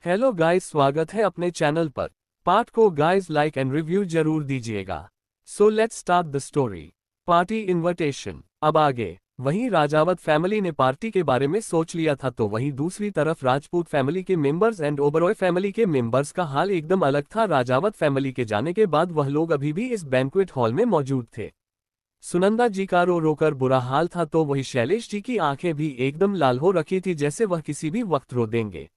Hello guys, स्वागत है अपने चैनल पर। पार्ट को गाइस लाइक एंड रिव्यू जरूर दीजिएगा। So let's start the story. Party invitation. अब आगे। वहीं राजावत फैमिली ने पार्टी के बारे में सोच लिया था, तो वहीं दूसरी तरफ राजपूत फैमिली के मेंबर्स एंड ओबरॉय फैमिली के मेंबर्स का हाल एकदम अलग था। राजावत फैमिली के जाने के बाद वह लोग अभी भी इस बैंक्वेट हॉल में मौजूद थे। सुनंदा जी का रो रोकर बुरा हाल था, तो वही शैलेश जी की आंखें भी एकदम लाल हो रखी थी, जैसे वह किसी भी वक्त रो देंगे।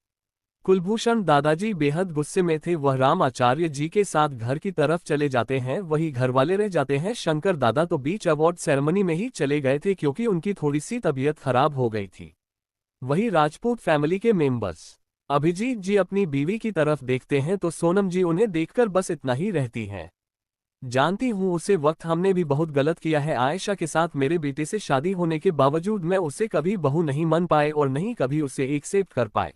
कुलभूषण दादाजी बेहद गुस्से में थे। वह राम आचार्य जी के साथ घर की तरफ चले जाते हैं। वही घर वाले रह जाते हैं। शंकर दादा तो बीच अवार्ड सेरेमनी में ही चले गए थे, क्योंकि उनकी थोड़ी सी तबीयत खराब हो गई थी। वही राजपूत फैमिली के मेंबर्स। अभिजीत जी अपनी बीवी की तरफ देखते हैं तो सोनम जी उन्हें देखकर बस इतना ही रहती हैं। जानती हूँ उसे वक्त हमने भी बहुत गलत किया है। आयशा के साथ मेरे बेटे से शादी होने के बावजूद मैं उसे कभी बहू नहीं मान पाए और नहीं कभी उसे एक्सेप्ट कर पाए।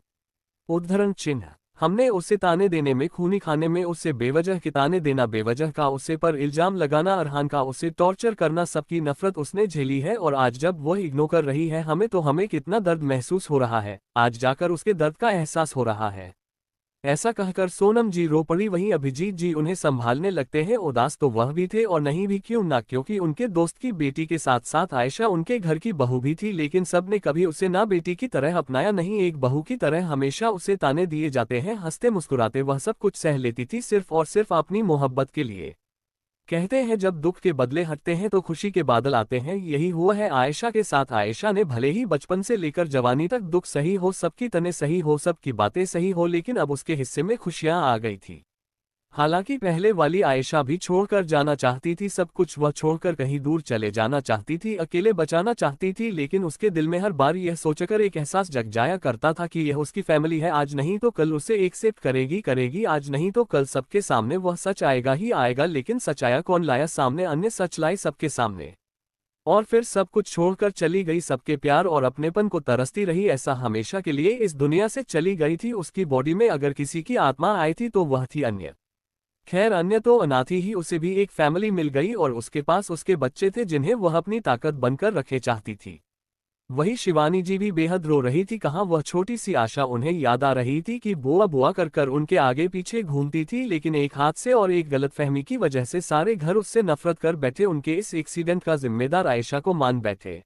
उद्धरण चिन्ह। हमने उसे ताने देने में, खूनी खाने में, उसे बेवजह के ताने देना, बेवजह का उसे पर इल्जाम लगाना, अरहान का उसे टॉर्चर करना, सबकी नफरत उसने झेली है। और आज जब वह इग्नोर कर रही है हमें, तो हमें कितना दर्द महसूस हो रहा है। आज जाकर उसके दर्द का एहसास हो रहा है। ऐसा कहकर सोनम जी रो पड़ी। वहीं अभिजीत जी उन्हें संभालने लगते हैं। उदास तो वह भी थे और नहीं भी क्यों ना, क्योंकि उनके दोस्त की बेटी के साथ साथ आयशा उनके घर की बहू भी थी, लेकिन सबने कभी उसे ना बेटी की तरह अपनाया, नहीं एक बहू की तरह हमेशा उसे ताने दिए जाते हैं। हंसते मुस्कुराते वह सब कुछ सह लेती थी, सिर्फ और सिर्फ अपनी मोहब्बत के लिए। कहते हैं जब दुख के बदले हटते हैं तो खुशी के बादल आते हैं। यही हुआ है आयशा के साथ। आयशा ने भले ही बचपन से लेकर जवानी तक दुख सही हो, सबकी तने सही हो, सबकी बातें सही हो, लेकिन अब उसके हिस्से में खुशियां आ गई थी। हालांकि पहले वाली आयशा भी छोड़कर जाना चाहती थी। सब कुछ वह छोड़कर कहीं दूर चले जाना चाहती थी, अकेले बचाना चाहती थी, लेकिन उसके दिल में हर बार यह सोचकर एक एहसास जग जाया करता था कि यह उसकी फैमिली है। आज नहीं तो कल उसे एक्सेप्ट करेगी। आज नहीं तो कल सबके सामने वह सच आएगा ही आएगा। लेकिन सच आया कौन? लाया सामने अन्य सच लाई सबके सामने। और फिर सब कुछ छोड़कर चली गई। सबके प्यार और अपनेपन को तरसती रही। ऐसा हमेशा के लिए इस दुनिया से चली गई थी। उसकी बॉडी में अगर किसी की आत्मा आई थी तो वह थी अन्य। खैर, अन्य तो अनाथी ही, उसे भी एक फैमिली मिल गई और उसके पास उसके बच्चे थे, जिन्हें वह अपनी ताकत बनकर रखे चाहती थी। वही शिवानी जी भी बेहद रो रही थी। कहाँ वह छोटी सी आशा उन्हें याद आ रही थी कि बुआ बुआ कर कर उनके आगे पीछे घूमती थी, लेकिन एक हादसे और एक गलतफहमी की वजह से सारे घर उससे नफरत कर बैठे। उनके इस एक्सीडेंट का जिम्मेदार आयशा को मान बैठे।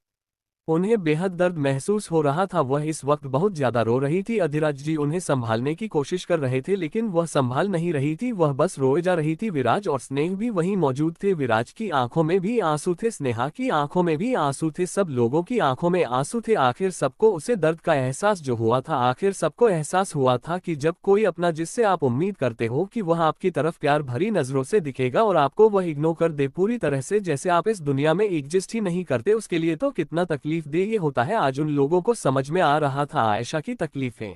उन्हें बेहद दर्द महसूस हो रहा था। वह इस वक्त बहुत ज्यादा रो रही थी। अधिराज जी उन्हें संभालने की कोशिश कर रहे थे, लेकिन वह संभाल नहीं रही थी, वह बस रोए जा रही थी। विराज और स्नेह भी वहीं मौजूद थे। विराज की आंखों में भी आंसू थे, स्नेहा की आंखों में भी आंसू थे, सब लोगों की आंखों में आंसू थे। आखिर सबको उसे दर्द का एहसास जो हुआ था, आखिर सबको एहसास हुआ था कि जब कोई अपना, जिससे आप उम्मीद करते हो कि वह आपकी तरफ प्यार भरी नजरों से दिखेगा और आपको वह इग्नोर कर दे पूरी तरह से, जैसे आप इस दुनिया में एग्जिस्ट ही नहीं करते, उसके लिए तो कितना तकलीफ दे होता है। आज उन लोगों को समझ में आ रहा था आयशा की तकलीफें।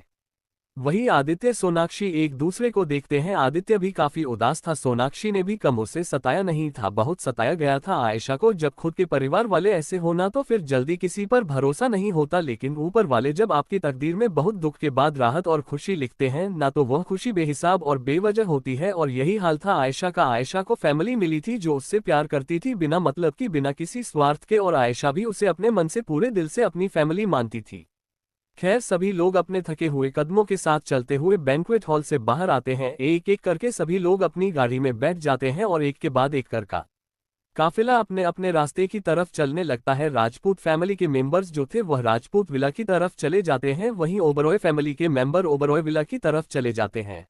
वही आदित्य सोनाक्षी एक दूसरे को देखते हैं। आदित्य भी काफी उदास था। सोनाक्षी ने भी कम उसे सताया नहीं था, बहुत सताया गया था आयशा को। जब खुद के परिवार वाले ऐसे होना तो फिर जल्दी किसी पर भरोसा नहीं होता, लेकिन ऊपर वाले जब आपकी तकदीर में बहुत दुख के बाद राहत और खुशी लिखते हैं ना, तो वह खुशी बेहिसाब और बेवजह होती है। और यही हाल था आयशा का। आयशा को फैमिली मिली थी जो उससे प्यार करती थी, बिना मतलब की, बिना किसी स्वार्थ के, और आयशा भी उसे अपने मन से, पूरे दिल से अपनी फैमिली मानती थी। खैर, सभी लोग अपने थके हुए कदमों के साथ चलते हुए बैंक्वेट हॉल से बाहर आते हैं। एक एक करके सभी लोग अपनी गाड़ी में बैठ जाते हैं और एक के बाद एक कर का काफिला अपने अपने रास्ते की तरफ चलने लगता है। राजपूत फैमिली के मेंबर्स जो थे वह राजपूत विला की तरफ चले जाते हैं। वहीं ओबरॉय फैमिली के मेंबर ओबरॉय विला की तरफ चले जाते हैं।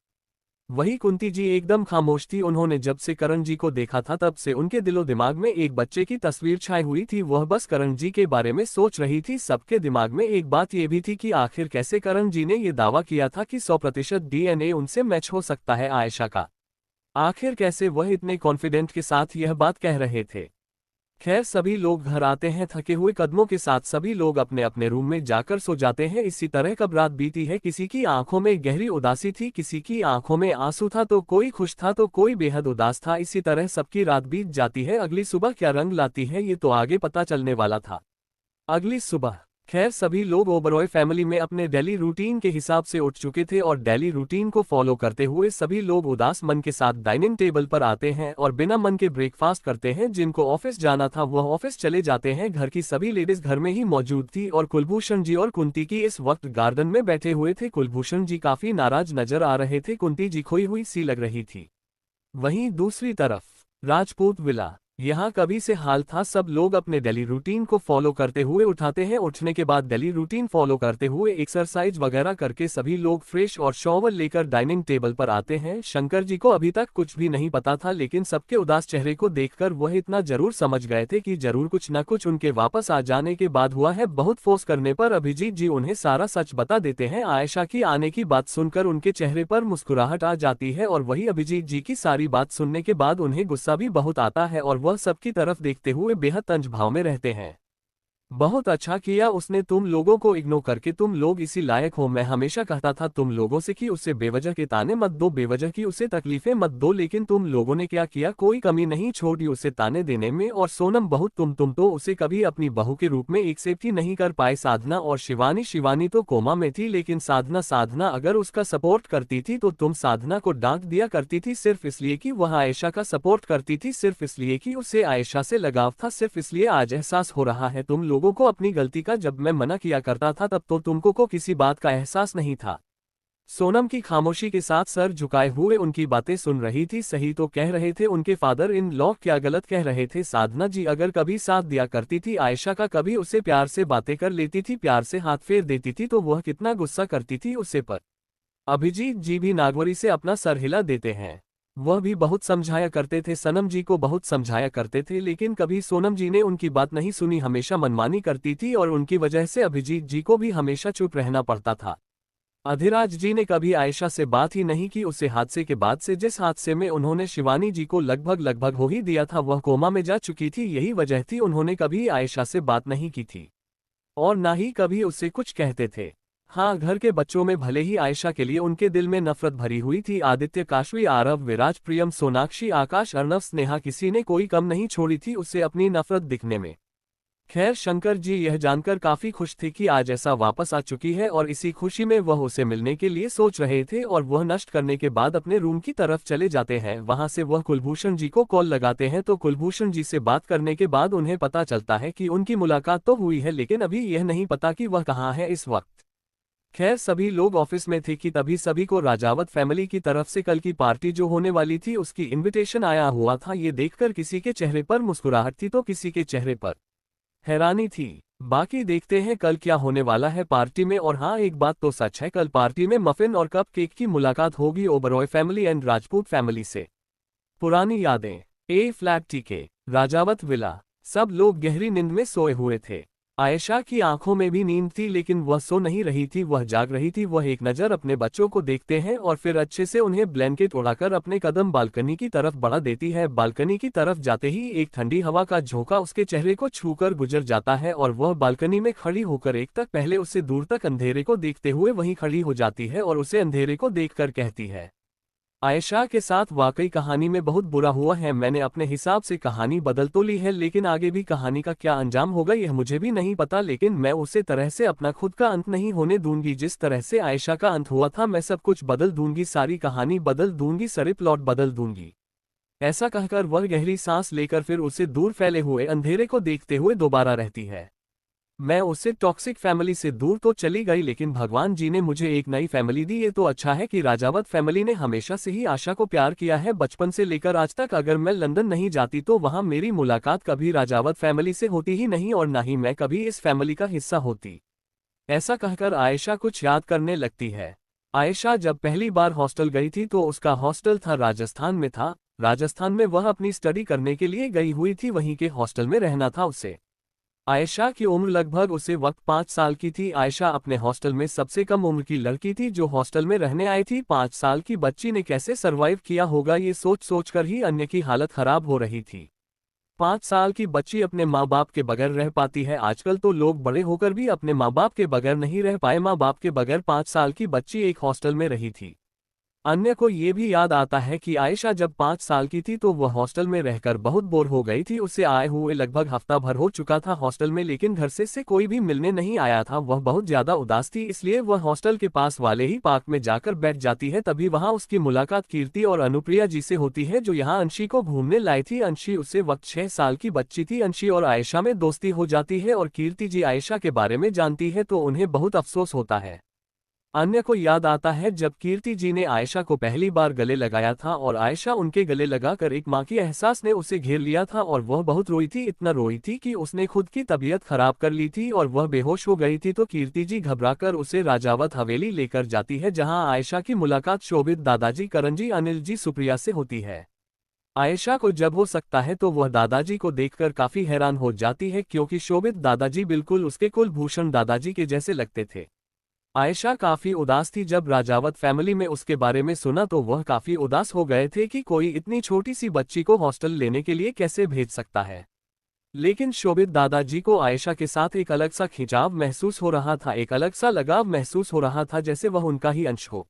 वही कुंती जी एकदम खामोश थी। उन्होंने जब से करण जी को देखा था तब से उनके दिलो दिमाग में एक बच्चे की तस्वीर छाई हुई थी। वह बस करण जी के बारे में सोच रही थी। सबके दिमाग में एक बात यह भी थी कि आखिर कैसे करण जी ने यह दावा किया था कि 100% डीएनए उनसे मैच हो सकता है आयशा का। आखिर कैसे वह इतने कॉन्फिडेंट के साथ यह बात कह रहे थे। खैर, सभी लोग घर आते हैं थके हुए कदमों के साथ। सभी लोग अपने अपने रूम में जाकर सो जाते हैं। इसी तरह कब रात बीती है। किसी की आंखों में गहरी उदासी थी, किसी की आंखों में आंसू था, तो कोई खुश था तो कोई बेहद उदास था। इसी तरह सबकी रात बीत जाती है। अगली सुबह क्या रंग लाती है ये तो आगे पता चलने वाला था। अगली सुबह खैर सभी लोग ओबरॉय फैमिली में अपने डेली रूटीन के हिसाब से उठ चुके थे और डेली रूटीन को फॉलो करते हुए सभी लोग उदास मन के साथ डाइनिंग टेबल पर आते हैं और बिना मन के ब्रेकफास्ट करते हैं। जिनको ऑफिस जाना था वह ऑफिस चले जाते हैं। घर की सभी लेडीज घर में ही मौजूद थी और कुलभूषण जी और कुंती की इस वक्त गार्डन में बैठे हुए थे। कुलभूषण जी काफी नाराज नजर आ रहे थे, कुंती जी खोई हुई सी लग रही थी। वहीं दूसरी तरफ राजपूत विला, यहाँ कभी से हाल था। सब लोग अपने डेली रूटीन को फॉलो करते हुए उठाते हैं। उठने के बाद डेली रूटीन फॉलो करते हुए एक्सरसाइज वगैरह करके सभी लोग फ्रेश और शॉवर लेकर डाइनिंग टेबल पर आते हैं। शंकर जी को अभी तक कुछ भी नहीं पता था, लेकिन सबके उदास चेहरे को देखकर वह इतना जरूर समझ गए थे कि जरूर कुछ न कुछ उनके वापस आ जाने के बाद हुआ है। बहुत फोर्स करने पर अभिजीत जी उन्हें सारा सच बता देते हैं। आयशा की आने की बात सुनकर उनके चेहरे पर मुस्कुराहट आ जाती है और वही अभिजीत जी की सारी बात सुनने के बाद उन्हें गुस्सा भी बहुत आता है और वह सबकी तरफ देखते हुए बेहद तंज भाव में रहते हैं। बहुत अच्छा किया उसने तुम लोगों को इग्नोर करके, तुम लोग इसी लायक हो। मैं हमेशा कहता था तुम लोगों से कि उसे बेवजह के ताने मत दो, बेवजह की उसे तकलीफें मत दो, लेकिन तुम लोगों ने क्या किया, कोई कमी नहीं छोड़ी उसे ताने देने में। और सोनम बहुत तुम तो उसे कभी अपनी बहू के रूप में एक्सेप्ट ही नहीं कर पाए। साधना और शिवानी तो कोमा में थी, लेकिन साधना अगर उसका सपोर्ट करती थी तो तुम साधना को डांट दिया करती थी सिर्फ इसलिए कि वह आयशा का सपोर्ट करती थी, सिर्फ इसलिए कि उसे आयशा से लगाव था, सिर्फ इसलिए आज एहसास हो रहा है तुम लोगों को अपनी गलती का। जब मैं मना किया करता था तब तो तुमको को किसी बात का एहसास नहीं था। सोनम की खामोशी के साथ सर झुकाए हुए उनकी बातें सुन रही थी। सही तो कह रहे थे उनके फादर इन लॉ, क्या गलत कह रहे थे। साधना जी अगर कभी साथ दिया करती थी आयशा का, कभी उसे प्यार से बातें कर लेती थी, प्यार से हाथ फेर देती थी, तो वह कितना गुस्सा करती थी उससे पर। अभिजीत जी भी नागवरी से अपना सर हिला देते हैं। वह भी बहुत समझाया करते थे, सनम जी को बहुत समझाया करते थे, लेकिन कभी सोनम जी ने उनकी बात नहीं सुनी, हमेशा मनमानी करती थी और उनकी वजह से अभिजीत जी को भी हमेशा चुप रहना पड़ता था। अधिराज जी ने कभी आयशा से बात ही नहीं की। उसे हादसे के बाद से, जिस हादसे में उन्होंने शिवानी जी को लगभग हो ही दिया था, वह कोमा में जा चुकी थी, यही वजह थी उन्होंने कभी आयशा से बात नहीं की थी और ना ही कभी उससे कुछ कहते थे। हाँ, घर के बच्चों में भले ही आयशा के लिए उनके दिल में नफरत भरी हुई थी, आदित्य, काशवी, आरव, विराज, प्रियम, सोनाक्षी, आकाश, अर्णव, स्नेहा, किसी ने कोई कम नहीं छोड़ी थी उससे अपनी नफरत दिखने में। खैर शंकर जी यह जानकर काफी खुश थे कि आज ऐसा वापस आ चुकी है और इसी खुशी में वह उसे मिलने के लिए सोच रहे थे और वह नष्ट करने के बाद अपने रूम की तरफ चले जाते हैं। वहां से वह कुलभूषण जी को कॉल लगाते हैं तो कुलभूषण जी से बात करने के बाद उन्हें पता चलता है कि उनकी मुलाकात तो हुई है, लेकिन अभी यह नहीं पता कि वह कहाँ है इस वक्त। खैर सभी लोग ऑफिस में थे कि तभी सभी को राजावत फैमिली की तरफ से कल की पार्टी जो होने वाली थी उसकी इनविटेशन आया हुआ था। ये देखकर किसी के चेहरे पर मुस्कुराहट थी तो किसी के चेहरे पर हैरानी थी। बाकी देखते हैं कल क्या होने वाला है पार्टी में। और हाँ, एक बात तो सच है, कल पार्टी में मफिन और कप केक की मुलाकात होगी Oberoi family and Rajput family से। पुरानी यादें, ए फ्लैट टीके, राजावत विला। सब लोग गहरी नींद में सोए हुए थे। आयशा की आंखों में भी नींद थी, लेकिन वह सो नहीं रही थी, वह जाग रही थी। वह एक नज़र अपने बच्चों को देखते हैं और फिर अच्छे से उन्हें ब्लैंकेट उड़ाकर अपने कदम बालकनी की तरफ बढ़ा देती है। बालकनी की तरफ जाते ही एक ठंडी हवा का झोंका उसके चेहरे को छूकर गुजर जाता है और वह बालकनी में खड़ी होकर एक तक पहले उससे दूर तक अंधेरे को देखते हुए वहीं खड़ी हो जाती है और उसे अंधेरे को देखकर कहती है, आयशा के साथ वाकई कहानी में बहुत बुरा हुआ है। मैंने अपने हिसाब से कहानी बदल तो ली है, लेकिन आगे भी कहानी का क्या अंजाम होगा यह मुझे भी नहीं पता, लेकिन मैं उसे तरह से अपना खुद का अंत नहीं होने दूंगी। जिस तरह से आयशा का अंत हुआ था मैं सब कुछ बदल दूंगी, सारी कहानी बदल दूंगी, सारे प्लॉट बदल दूंगी। ऐसा कहकर वह गहरी सांस लेकर फिर उसे दूर फैले हुए अंधेरे को देखते हुए दोबारा रहती है। मैं उससे टॉक्सिक फैमिली से दूर तो चली गई, लेकिन भगवान जी ने मुझे एक नई फैमिली दी। ये तो अच्छा है कि राजावत फैमिली ने हमेशा से ही आशा को प्यार किया है, बचपन से लेकर आज तक। अगर मैं लंदन नहीं जाती तो वहां मेरी मुलाकात कभी राजावत फैमिली से होती ही नहीं और ना ही मैं कभी इस फैमिली का हिस्सा होती। ऐसा कहकर आयशा कुछ याद करने लगती है। आयशा जब पहली बार हॉस्टल गई थी तो उसका हॉस्टल था राजस्थान में था। राजस्थान में वह अपनी स्टडी करने के लिए गई हुई थी, वहीं के हॉस्टल में रहना था उसे। आयशा की उम्र लगभग उसे वक्त 5 साल की थी। आयशा अपने हॉस्टल में सबसे कम उम्र की लड़की थी जो हॉस्टल में रहने आई थी। 5 साल की बच्ची ने कैसे सरवाइव किया होगा ये सोच सोचकर ही अन्य की हालत खराब हो रही थी। 5 साल की बच्ची अपने माँ बाप के बगैर रह पाती है? आजकल तो लोग बड़े होकर भी अपने माँ बाप के बगैर नहीं रह पाए। माँ बाप के बगैर 5 साल की बच्ची एक हॉस्टल में रही थी। अन्य को ये भी याद आता है कि आयशा जब 5 साल की थी तो वह हॉस्टल में रहकर बहुत बोर हो गई थी। उसे आए हुए लगभग हफ्ता भर हो चुका था हॉस्टल में, लेकिन घर से कोई भी मिलने नहीं आया था। वह बहुत ज्यादा उदास थी, इसलिए वह हॉस्टल के पास वाले ही पार्क में जाकर बैठ जाती है। तभी वहां उसकी मुलाकात कीर्ति और अनुप्रिया जी से होती है, जो यहाँ अंशी को घूमने लाई थी। अंशी उसे वक्त 6 साल की बच्ची थी। अंशी और आयशा में दोस्ती हो जाती है और कीर्ति जी आयशा के बारे में जानती है तो उन्हें बहुत अफसोस होता है। अन्य को याद आता है जब कीर्ति जी ने आयशा को पहली बार गले लगाया था और आयशा उनके गले लगाकर एक माँ की एहसास ने उसे घेर लिया था और वह बहुत रोई थी, इतना रोई थी कि उसने खुद की तबीयत खराब कर ली थी और वह बेहोश हो गई थी। तो कीर्ति जी घबराकर उसे राजावत हवेली लेकर जाती है, जहाँ आयशा की मुलाकात शोभित दादाजी, करण जी, अनिल जी, सुप्रिया से होती है। आयशा को जब हो सकता है तो वह दादाजी को देखकर काफी हैरान हो जाती है, क्योंकि शोभित दादाजी बिल्कुल उसके कुलभूषण दादाजी के जैसे लगते थे। आयशा काफी उदास थी जब राजावत फैमिली में उसके बारे में सुना, तो वह काफी उदास हो गए थे कि कोई इतनी छोटी सी बच्ची को हॉस्टल लेने के लिए कैसे भेज सकता है। लेकिन शोभित दादाजी को आयशा के साथ एक अलग सा खिंचाव महसूस हो रहा था, एक अलग सा लगाव महसूस हो रहा था, जैसे वह उनका ही अंश हो।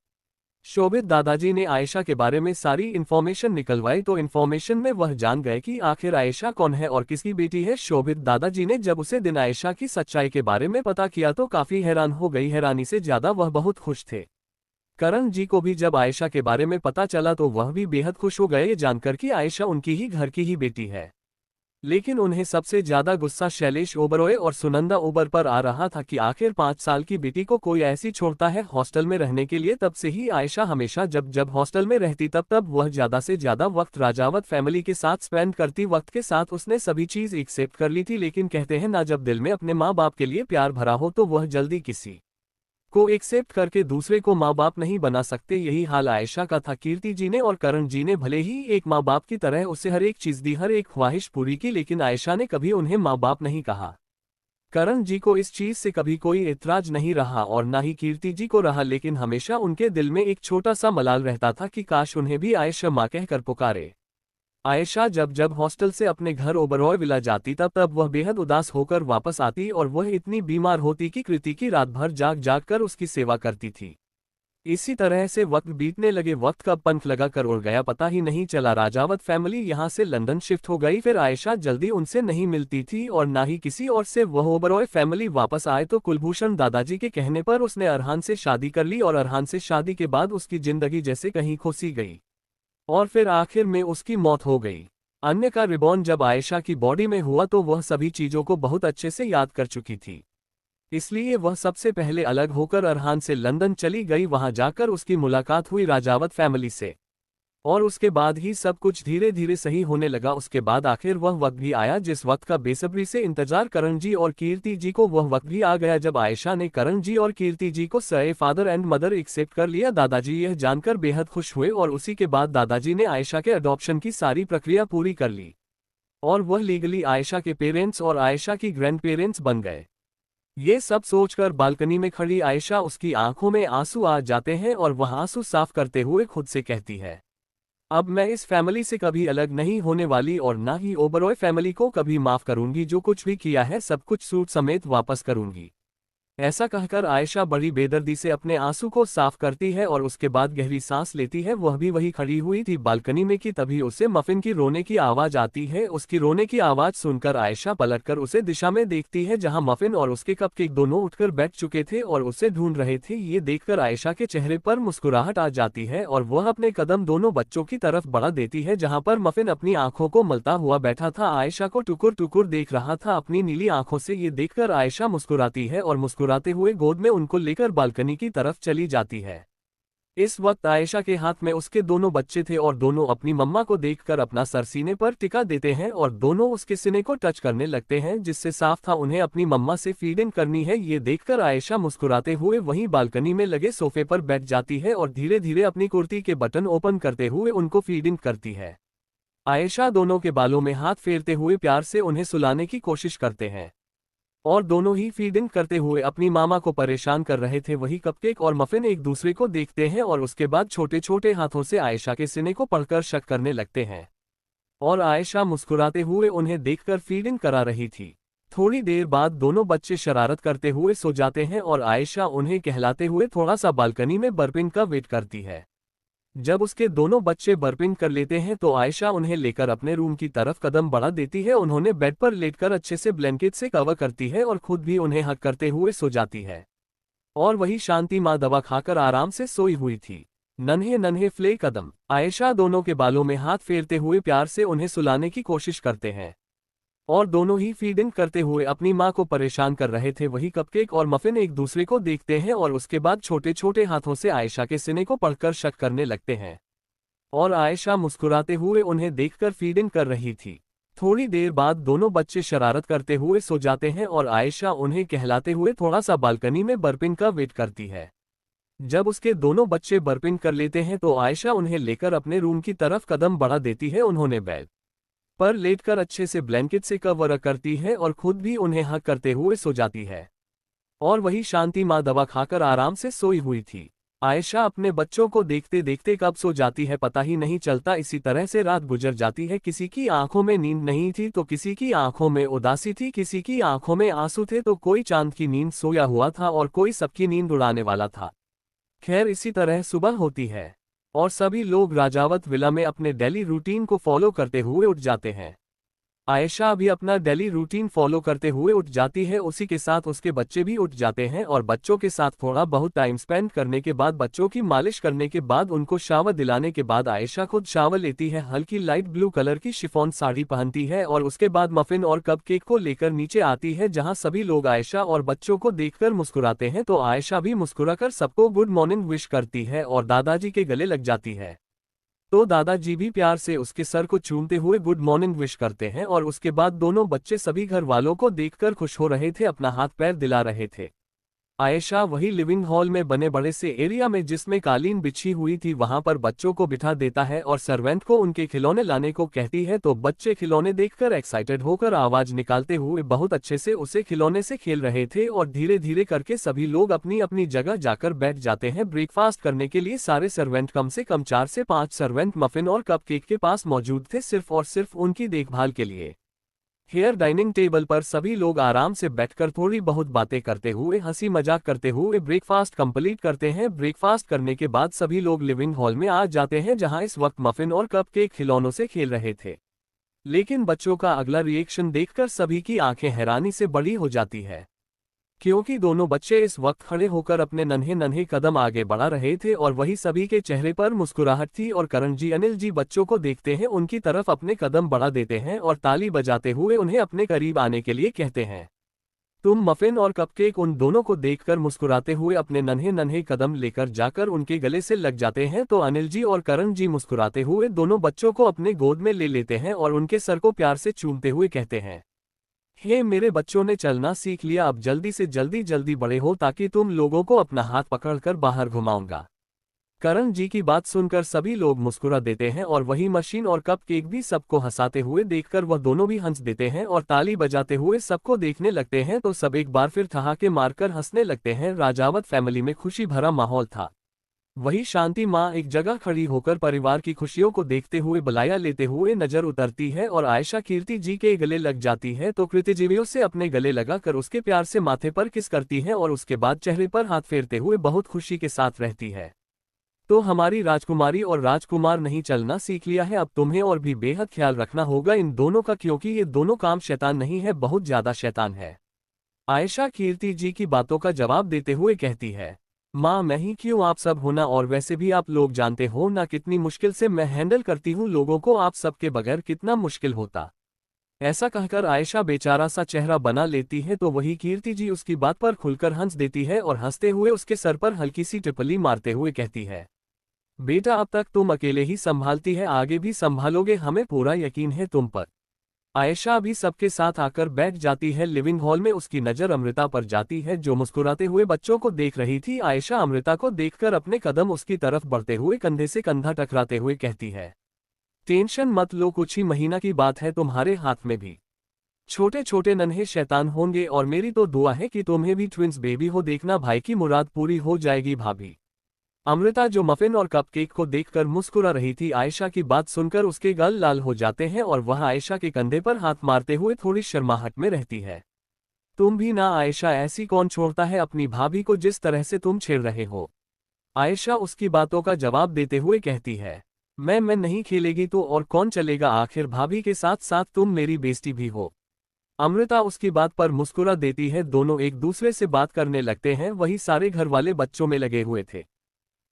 शोभित दादाजी ने आयशा के बारे में सारी इन्फॉर्मेशन निकलवाई, तो इन्फॉर्मेशन में वह जान गए कि आखिर आयशा कौन है और किसकी बेटी है। शोभित दादाजी ने जब उसे दिन आयशा की सच्चाई के बारे में पता किया तो काफी हैरान हो गई, हैरानी से ज्यादा वह बहुत खुश थे। करण जी को भी जब आयशा के बारे में पता चला तो वह भी बेहद खुश हो गए, ये जानकर कि आयशा उनकी ही घर की ही बेटी है। लेकिन उन्हें सबसे ज्यादा गुस्सा शैलेश ओबरॉय और सुनंदा ओबर पर आ रहा था कि आखिर 5 साल की बेटी को कोई ऐसी छोड़ता है हॉस्टल में रहने के लिए। तब से ही आयशा हमेशा जब जब हॉस्टल में रहती तब वह ज्यादा से ज्यादा वक्त राजावत फैमिली के साथ स्पेंड करती। वक्त के साथ उसने सभी चीज एक्सेप्ट कर ली थी, लेकिन कहते हैं ना, जब दिल में अपने माँ बाप के लिए प्यार भरा हो तो वह जल्दी किसी को एक्सेप्ट करके दूसरे को माँ बाप नहीं बना सकते। यही हाल आयशा का था। कीर्ति जी ने और करण जी ने भले ही एक माँ बाप की तरह उसे हर एक चीज दी, हर एक ख्वाहिश पूरी की, लेकिन आयशा ने कभी उन्हें माँ बाप नहीं कहा। करण जी को इस चीज से कभी कोई एतराज नहीं रहा और ना ही कीर्ति जी को रहा, लेकिन हमेशा उनके दिल में एक छोटा सा मलाल रहता था कि काश उन्हें भी आयशा माँ कहकर पुकारे। आयशा जब जब हॉस्टल से अपने घर ओबरॉय विला जाती तब वह बेहद उदास होकर वापस आती और वह इतनी बीमार होती कि कृति की रात भर जाग जाग कर उसकी सेवा करती थी। इसी तरह से वक्त बीतने लगे, वक्त कब पंख लगा कर उड़ गया पता ही नहीं चला। राजावत फैमिली यहाँ से लंदन शिफ्ट हो गई, फिर आयशा जल्दी उनसे नहीं मिलती थी और ना ही किसी और से। वह ओबरॉय फैमिली वापस आए तो कुलभूषण दादाजी के कहने पर उसने अरहान से शादी कर ली और अरहान से शादी के बाद उसकी जिंदगी जैसे कहीं खोसी गई और फिर आखिर में उसकी मौत हो गई। अन्य का रिबॉर्न जब आयशा की बॉडी में हुआ तो वह सभी चीजों को बहुत अच्छे से याद कर चुकी थी, इसलिए वह सबसे पहले अलग होकर अरहान से लंदन चली गई। वहां जाकर उसकी मुलाकात हुई राजावत फैमिली से और उसके बाद ही सब कुछ धीरे धीरे सही होने लगा। उसके बाद आखिर वह वक्त भी आया जिस वक्त का बेसब्री से इंतजार करण जी और कीर्ति जी को, वह वक्त भी आ गया जब आयशा ने करण जी और कीर्ति जी को सए फादर एंड मदर एक्सेप्ट कर लिया। दादाजी यह जानकर बेहद खुश हुए और उसी के बाद दादाजी ने आयशा के अडॉप्शन की सारी प्रक्रिया पूरी कर ली और वह लीगली आयशा के पेरेंट्स और आयशा की ग्रैंड पेरेंट्स बन गए। ये सब सोचकर बालकनी में खड़ी आयशा, उसकी आंखों में आंसू आ जाते हैं और वह आंसू साफ करते हुए खुद से कहती है, अब मैं इस फैमिली से कभी अलग नहीं होने वाली और ना ही ओबरॉय फैमिली को कभी माफ करूंगी। जो कुछ भी किया है सब कुछ सूट समेत वापस करूंगी। ऐसा कहकर आयशा बड़ी बेदर्दी से अपने आंसू को साफ करती है और उसके बाद गहरी सांस लेती है। वह भी वही खड़ी हुई थी बालकनी में कि तभी उसे मफिन की रोने की आवाज आती है। उसकी रोने की आवाज सुनकर आयशा पलटकर उसे दिशा में देखती है जहां मफिन और उसके कपकेक दोनों उठकर बैठ चुके थे और उसे ढूंढ रहे थे। ये देखकर आयशा के चेहरे पर मुस्कुराहट आ जाती है और वह अपने कदम दोनों बच्चों की तरफ बढ़ा देती है जहां पर मफिन अपनी आंखों को मलता हुआ बैठा था, आयशा को टुकुर टुकुर देख रहा था अपनी नीली आंखों से। ये देखकर आयशा मुस्कुराती है और मुस्कुराते हुए गोद में उनको लेकर बालकनी की तरफ चली जाती है। इस वक्त आयशा के हाथ में उसके दोनों बच्चे थे और दोनों अपनी मम्मा को देखकर अपना सर सीने पर टिका देते हैं और दोनों उसके सीने को टच करने लगते हैं, जिससे साफ था उन्हें अपनी मम्मा से फीडिंग करनी है। ये देखकर आयशा मुस्कुराते हुए वहीं बालकनी में लगे सोफे पर बैठ जाती है और धीरे धीरे अपनी कुर्ती के बटन ओपन करते हुए उनको फीडिंग करती है। आयशा दोनों के बालों में हाथ फेरते हुए प्यार से उन्हें सुलाने की कोशिश करते हैं और दोनों ही फीडिंग करते हुए अपनी मामा को परेशान कर रहे थे। वही कपकेक और मफिन एक दूसरे को देखते हैं और उसके बाद छोटे छोटे हाथों से आयशा के सीने को पकड़कर शक करने लगते हैं और आयशा मुस्कुराते हुए उन्हें देखकर फीडिंग करा रही थी। थोड़ी देर बाद दोनों बच्चे शरारत करते हुए सो जाते हैं और आयशा उन्हें कहलाते हुए थोड़ा सा बालकनी में बर्पिंग का वेट करती है। जब उसके दोनों बच्चे बर्पिंग कर लेते हैं तो आयशा उन्हें लेकर अपने रूम की तरफ कदम बढ़ा देती है। उन्होंने बेड पर लेटकर अच्छे से ब्लैंकेट से कवर करती है और खुद भी उन्हें हक करते हुए सो जाती है। और वही शांति माँ दवा खाकर आराम से सोई हुई थी। नन्हे नन्हे फ्ले कदम आयशा दोनों के बालों में हाथ फेरते हुए प्यार से उन्हें सुलाने की कोशिश करते हैं और दोनों ही फीडिंग करते हुए अपनी माँ को परेशान कर रहे थे। वही कपकेक और मफिन एक दूसरे को देखते हैं और उसके बाद छोटे छोटे हाथों से आयशा के सीने को पकड़कर शक करने लगते हैं। और आयशा मुस्कुराते हुए उन्हें देखकर फीडिंग कर रही थी। थोड़ी देर बाद दोनों बच्चे शरारत करते हुए सो जाते हैं और आयशा उन्हें कहलाते हुए थोड़ा सा बालकनी में बर्पिंग का वेट करती है। जब उसके दोनों बच्चे बर्पिंग कर लेते हैं तो आयशा उन्हें लेकर अपने रूम की तरफ कदम बढ़ा देती है। उन्होंने बेड पर लेटकर अच्छे से ब्लैंकेट से कवर करती है और खुद भी उन्हें हक करते हुए सो जाती है। और वही शांति माँ दवा खाकर आराम से सोई हुई थी। आयशा अपने बच्चों को देखते देखते कब सो जाती है पता ही नहीं चलता। इसी तरह से रात गुजर जाती है। किसी की आंखों में नींद नहीं थी तो किसी की आंखों में उदासी थी, किसी की आंखों में आंसू थे तो कोई चांद की नींद सोया हुआ था और कोई सबकी नींद उड़ाने वाला था। खैर इसी तरह सुबह होती है और सभी लोग राजावत विला में अपने डेली रूटीन को फॉलो करते हुए उठ जाते हैं। आयशा भी अपना डेली रूटीन फॉलो करते हुए उठ जाती है। उसी के साथ उसके बच्चे भी उठ जाते हैं और बच्चों के साथ थोड़ा बहुत टाइम स्पेंड करने के बाद, बच्चों की मालिश करने के बाद, उनको शावर दिलाने के बाद आयशा खुद शावर लेती है। हल्की लाइट ब्लू कलर की शिफॉन साड़ी पहनती है और उसके बाद मफिन और कपकेक को लेकर नीचे आती है जहां सभी लोग आयशा और बच्चों को देखकर मुस्कुराते हैं। तो आयशा भी मुस्कुराकर सबको गुड मॉर्निंग विश करती है और दादाजी के गले लग जाती है। तो दादाजी भी प्यार से उसके सर को चूमते हुए गुड मॉर्निंग विश करते हैं और उसके बाद दोनों बच्चे सभी घर वालों को देखकर खुश हो रहे थे, अपना हाथ पैर दिला रहे थे। आयशा वही लिविंग हॉल में बने बड़े से एरिया में जिसमें कालीन बिछी हुई थी वहां पर बच्चों को बिठा देता है और सर्वेंट को उनके खिलौने लाने को कहती है। तो बच्चे खिलौने देखकर एक्साइटेड होकर आवाज निकालते हुए बहुत अच्छे से उसे खिलौने से खेल रहे थे और धीरे धीरे करके सभी लोग अपनी अपनी जगह जाकर बैठ जाते हैं ब्रेकफास्ट करने के लिए। सारे सर्वेंट कम से कम 4 से 5 सर्वेंट मफिन और कपकेक के पास मौजूद थे, सिर्फ और सिर्फ उनकी देखभाल के लिए। हेयर डाइनिंग टेबल पर सभी लोग आराम से बैठकर थोड़ी बहुत बातें करते हुए, हंसी मजाक करते हुए ब्रेकफास्ट कंप्लीट करते हैं। ब्रेकफास्ट करने के बाद सभी लोग लिविंग हॉल में आ जाते हैं जहां इस वक्त मफिन और कपकेक खिलौनों से खेल रहे थे। लेकिन बच्चों का अगला रिएक्शन देखकर सभी की आंखें हैरानी से बड़ी हो जाती है, क्योंकि दोनों बच्चे इस वक्त खड़े होकर अपने नन्हे नन्हे कदम आगे बढ़ा रहे थे और वही सभी के चेहरे पर मुस्कुराहट थी। और करण जी, अनिल जी बच्चों को देखते हैं, उनकी तरफ अपने कदम बढ़ा देते हैं और ताली बजाते हुए उन्हें अपने करीब आने के लिए कहते हैं। तुम मफिन और कपकेक उन दोनों को देखकर मुस्कुराते हुए अपने नन्हे नन्हे कदम लेकर जाकर उनके गले से लग जाते हैं। तो अनिल जी और करण जी मुस्कुराते हुए दोनों बच्चों को अपने गोद में ले लेते हैं और उनके सर को प्यार से चूमते हुए कहते हैं, हे मेरे बच्चों ने चलना सीख लिया, अब जल्दी से जल्दी बड़े हो ताकि तुम लोगों को अपना हाथ पकड़कर बाहर घुमाऊंगा। करण जी की बात सुनकर सभी लोग मुस्कुरा देते हैं और वही मशीन और कपकेक भी सबको हंसाते हुए देखकर वह दोनों भी हंस देते हैं और ताली बजाते हुए सबको देखने लगते हैं। तो सब एक बार फिर ठहाके मारकर हंसने लगते हैं। राजावत फैमिली में खुशी भरा माहौल था। वही शांति माँ एक जगह खड़ी होकर परिवार की खुशियों को देखते हुए बलाया लेते हुए नजर उतरती है और आयशा कीर्ति जी के गले लग जाती है। तो कृतिजीवियों से अपने गले लगाकर उसके प्यार से माथे पर किस करती है और उसके बाद चेहरे पर हाथ फेरते हुए बहुत खुशी के साथ रहती है। तो हमारी राजकुमारी और राजकुमार नहीं चलना सीख लिया है, अब तुम्हें और भी बेहद ख्याल रखना होगा इन दोनों का, क्योंकि ये दोनों काम शैतान नहीं है, बहुत ज्यादा शैतान है। आयशा कीर्ति जी की बातों का जवाब देते हुए कहती है, माँ मैं ही क्यों, आप सब होना, और वैसे भी आप लोग जानते हो ना कितनी मुश्किल से मैं हैंडल करती हूँ लोगों को, आप सबके बगैर कितना मुश्किल होता। ऐसा कहकर आयशा बेचारा सा चेहरा बना लेती है। तो वही कीर्ति जी उसकी बात पर खुलकर हंस देती है और हंसते हुए उसके सर पर हल्की सी टिप्पणी मारते हुए कहती है, बेटा अब तक तुम अकेले ही संभालती है, आगे भी संभालोगे, हमें पूरा यकीन है तुम पर। आयशा भी सबके साथ आकर बैठ जाती है। लिविंग हॉल में उसकी नज़र अमृता पर जाती है जो मुस्कुराते हुए बच्चों को देख रही थी। आयशा अमृता को देखकर अपने कदम उसकी तरफ बढ़ते हुए कंधे से कंधा टकराते हुए कहती है, टेंशन मत लो, कुछ ही महीना की बात है, तुम्हारे हाथ में भी छोटे छोटे नन्हे शैतान होंगे और मेरी तो दुआ है कि तुम्हें भी ट्विंस बेबी हो, देखना भाई की मुराद पूरी हो जाएगी भाभी। अमृता जो मफिन और कपकेक को देखकर मुस्कुरा रही थी, आयशा की बात सुनकर उसके गाल लाल हो जाते हैं और वह आयशा के कंधे पर हाथ मारते हुए थोड़ी शर्माहट में रहती है। तुम भी ना आयशा, ऐसी कौन छोड़ता है अपनी भाभी को जिस तरह से तुम छेड़ रहे हो। आयशा उसकी बातों का जवाब देते हुए कहती है, मैं नहीं खेलेगी तो और कौन चलेगा, आखिर भाभी के साथ साथ तुम मेरी बेस्टी भी हो। अमृता उसकी बात पर मुस्कुरा देती है। दोनों एक दूसरे से बात करने लगते हैं। वही सारे घर वाले बच्चों में लगे हुए थे।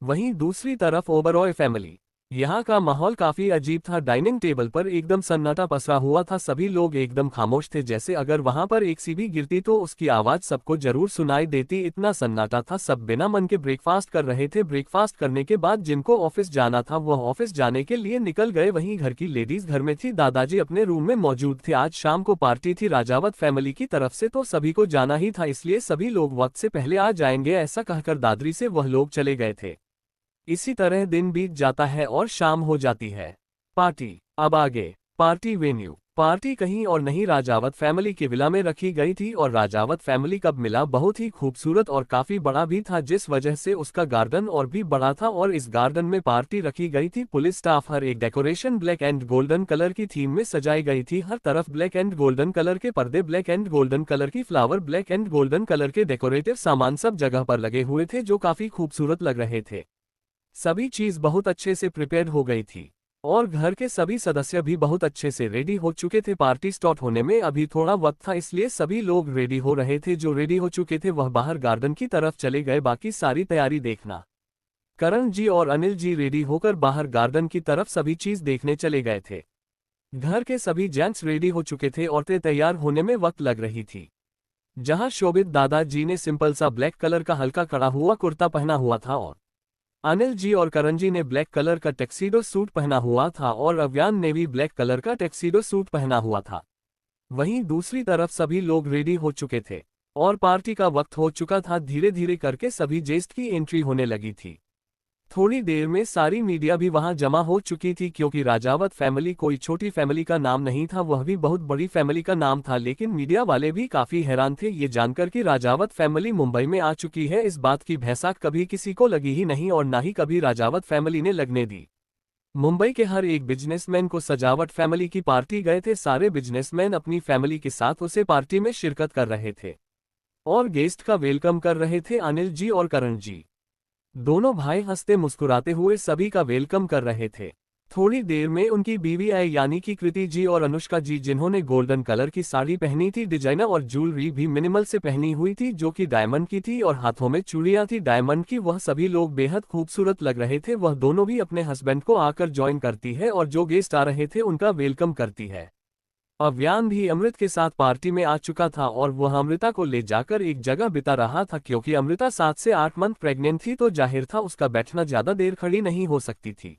वहीं दूसरी तरफ ओबरॉय फैमिली, यहाँ का माहौल काफी अजीब था। डाइनिंग टेबल पर एकदम सन्नाटा पसरा हुआ था। सभी लोग एकदम खामोश थे, जैसे अगर वहां पर एक सी भी गिरती तो उसकी आवाज सबको जरूर सुनाई देती। इतना सन्नाटा था। सब बिना मन के ब्रेकफास्ट कर रहे थे। ब्रेकफास्ट करने के बाद जिनको ऑफिस जाना था वह ऑफिस जाने के लिए निकल गए। वहीं घर की लेडीज घर में थी। दादाजी अपने रूम में मौजूद थे। आज शाम को पार्टी थी राजावत फैमिली की तरफ से, तो सभी को जाना ही था, इसलिए सभी लोग वक्त से पहले आ जाएंगे, ऐसा कहकर दादरी से वह लोग चले गए थे। इसी तरह दिन बीत जाता है और शाम हो जाती है। पार्टी अब आगे। Party venue. पार्टी कहीं और नहीं राजावत फैमिली के विला में रखी गई थी। और राजावत फैमिली का विला बहुत ही खूबसूरत और काफी बड़ा भी था, जिस वजह से उसका गार्डन और भी बड़ा था। और इस गार्डन में पार्टी रखी गई थी। पुलिस स्टाफ हर एक decoration black and golden colour की थीम में सजाई गई थी। हर तरफ ब्लैक एंड गोल्डन कलर के पर्दे, ब्लैक एंड गोल्डन कलर की flower, black and golden colour के डेकोरेटिव सामान सब जगह पर लगे हुए थे, जो काफी खूबसूरत लग रहे थे। सभी चीज बहुत अच्छे से प्रिपेयर हो गई थी और घर के सभी सदस्य भी बहुत अच्छे से रेडी हो चुके थे। पार्टी स्टार्ट होने में अभी थोड़ा वक्त था, इसलिए सभी लोग रेडी हो रहे थे। जो रेडी हो चुके थे वह बाहर गार्डन की तरफ चले गए बाकी सारी तैयारी देखना। करण जी और अनिल जी रेडी होकर बाहर गार्डन की तरफ सभी चीज देखने चले गए थे। घर के सभी जेंट्स रेडी हो चुके थे। औरतें तैयार होने में वक्त लग रही थी। जहां शोभित दादाजी ने सिंपल सा ब्लैक कलर का हल्का कड़ा हुआ कुर्ता पहना हुआ था और अनिल जी और करण जी ने ब्लैक कलर का टैक्सीडो सूट पहना हुआ था और अव्यान ने भी ब्लैक कलर का टैक्सीडो सूट पहना हुआ था। वहीं दूसरी तरफ सभी लोग रेडी हो चुके थे और पार्टी का वक्त हो चुका था। धीरे धीरे करके सभी गेस्ट की एंट्री होने लगी थी। थोड़ी देर में सारी मीडिया भी वहां जमा हो चुकी थी, क्योंकि राजावत फैमिली कोई छोटी फैमिली का नाम नहीं था, वह भी बहुत बड़ी फैमिली का नाम था। लेकिन मीडिया वाले भी काफी हैरान थे ये जानकर कि राजावत फैमिली मुंबई में आ चुकी है। इस बात की भैसाक कभी किसी को लगी ही नहीं और ना ही कभी राजावत फैमिली ने लगने दी। मुंबई के हर एक बिजनेसमैन को सजावट फैमिली की पार्टी गए थे। सारे बिजनेसमैन अपनी फैमिली के साथ उसे पार्टी में शिरकत कर रहे थे और गेस्ट का वेलकम कर रहे थे। अनिल जी और करण जी दोनों भाई हंसते मुस्कुराते हुए सभी का वेलकम कर रहे थे। थोड़ी देर में उनकी बीवी आई, यानी कि कृति जी और अनुष्का जी, जिन्होंने गोल्डन कलर की साड़ी पहनी थी। डिजाइनर और ज्वेलरी भी मिनिमल से पहनी हुई थी, जो कि डायमंड की थी और हाथों में चूड़ियां थी डायमंड की। वह सभी लोग बेहद खूबसूरत लग रहे थे। वह दोनों भी अपने हस्बैंड को आकर ज्वाइन करती है और जो गेस्ट आ रहे थे उनका वेलकम करती है। अव्यान भी अमृत के साथ पार्टी में आ चुका था और वह अमृता को ले जाकर एक जगह बिता रहा था, क्योंकि अमृता 7 से 8 मंथ प्रेग्नेंट थी, तो जाहिर था उसका बैठना ज्यादा देर खड़ी नहीं हो सकती थी।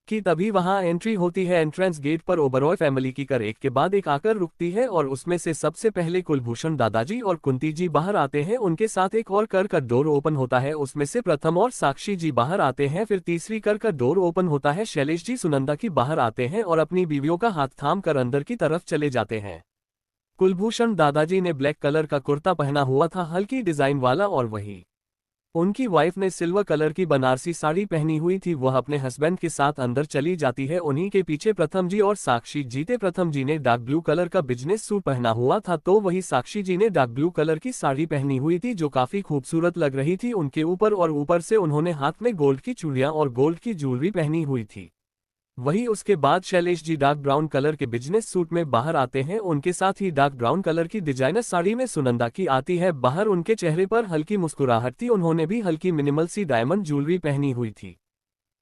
कि तभी वहां एंट्री होती है। एंट्रेंस गेट पर ओबरॉय फैमिली की कार एक के बाद एक आकर रुकती है और उसमें से सबसे पहले कुलभूषण दादाजी और कुंती जी बाहर आते हैं। उनके साथ एक और कार का डोर ओपन होता है, उसमें से प्रथम और साक्षी जी बाहर आते हैं। फिर तीसरी कार का डोर ओपन होता है, शैलेश जी सुनंदा की बाहर आते हैं और अपनी बीवियों का हाथ थाम कर अंदर की तरफ चले जाते हैं। कुलभूषण दादाजी ने ब्लैक कलर का कुर्ता पहना हुआ था, हल्की डिजाइन वाला, और वही उनकी वाइफ ने सिल्वर कलर की बनारसी साड़ी पहनी हुई थी। वह अपने हस्बैंड के साथ अंदर चली जाती है। उन्हीं के पीछे प्रथम जी और साक्षी जी थे। प्रथम जी ने डार्क ब्लू कलर का बिजनेस सूट पहना हुआ था, तो वही साक्षी जी ने डार्क ब्लू कलर की साड़ी पहनी हुई थी, जो काफी खूबसूरत लग रही थी उनके ऊपर। और ऊपर से उन्होंने हाथ में गोल्ड की चूड़ियां और गोल्ड की ज्वेलरी पहनी हुई थी। वहीं उसके बाद Shailesh ji dark brown colour के बिजनेस सूट में बाहर आते हैं। उनके साथ ही डार्क ब्राउन कलर की डिजाइनर साड़ी में सुनंदा की आती है बाहर। उनके चेहरे पर हल्की मुस्कुराहट थी, उन्होंने भी हल्की मिनिमल सी डायमंड ज्वेलरी पहनी हुई थी।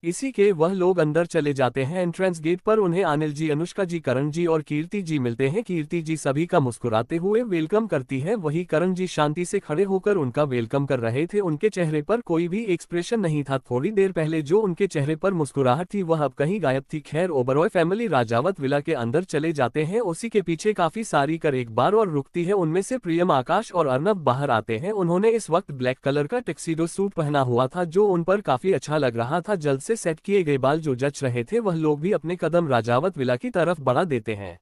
इसी के वह लोग अंदर चले जाते हैं। एंट्रेंस गेट पर उन्हें अनिल जी, अनुष्का जी, करण जी और कीर्ति जी मिलते हैं। कीर्ति जी सभी का मुस्कुराते हुए वेलकम करती है, वही करण जी शांति से खड़े होकर उनका वेलकम कर रहे थे। उनके चेहरे पर कोई भी एक्सप्रेशन नहीं था। थोड़ी देर पहले जो उनके चेहरे पर मुस्कुराहट थी वह अब कहीं गायब थी। खैर, ओबरॉय फैमिली राजावत विला के अंदर चले जाते हैं। उसी के पीछे काफी सारी कार एक बार और रुकती है। उनमें से प्रियम, आकाश और अर्नब बाहर आते हैं। उन्होंने इस वक्त ब्लैक कलर का टक्सीडो सूट पहना हुआ था, जो उन पर काफी अच्छा लग रहा था। जल्द से सेट किए गए बाल जो जच रहे थे, वह लोग भी अपने कदम राजावत विला की तरफ बढ़ा देते हैं।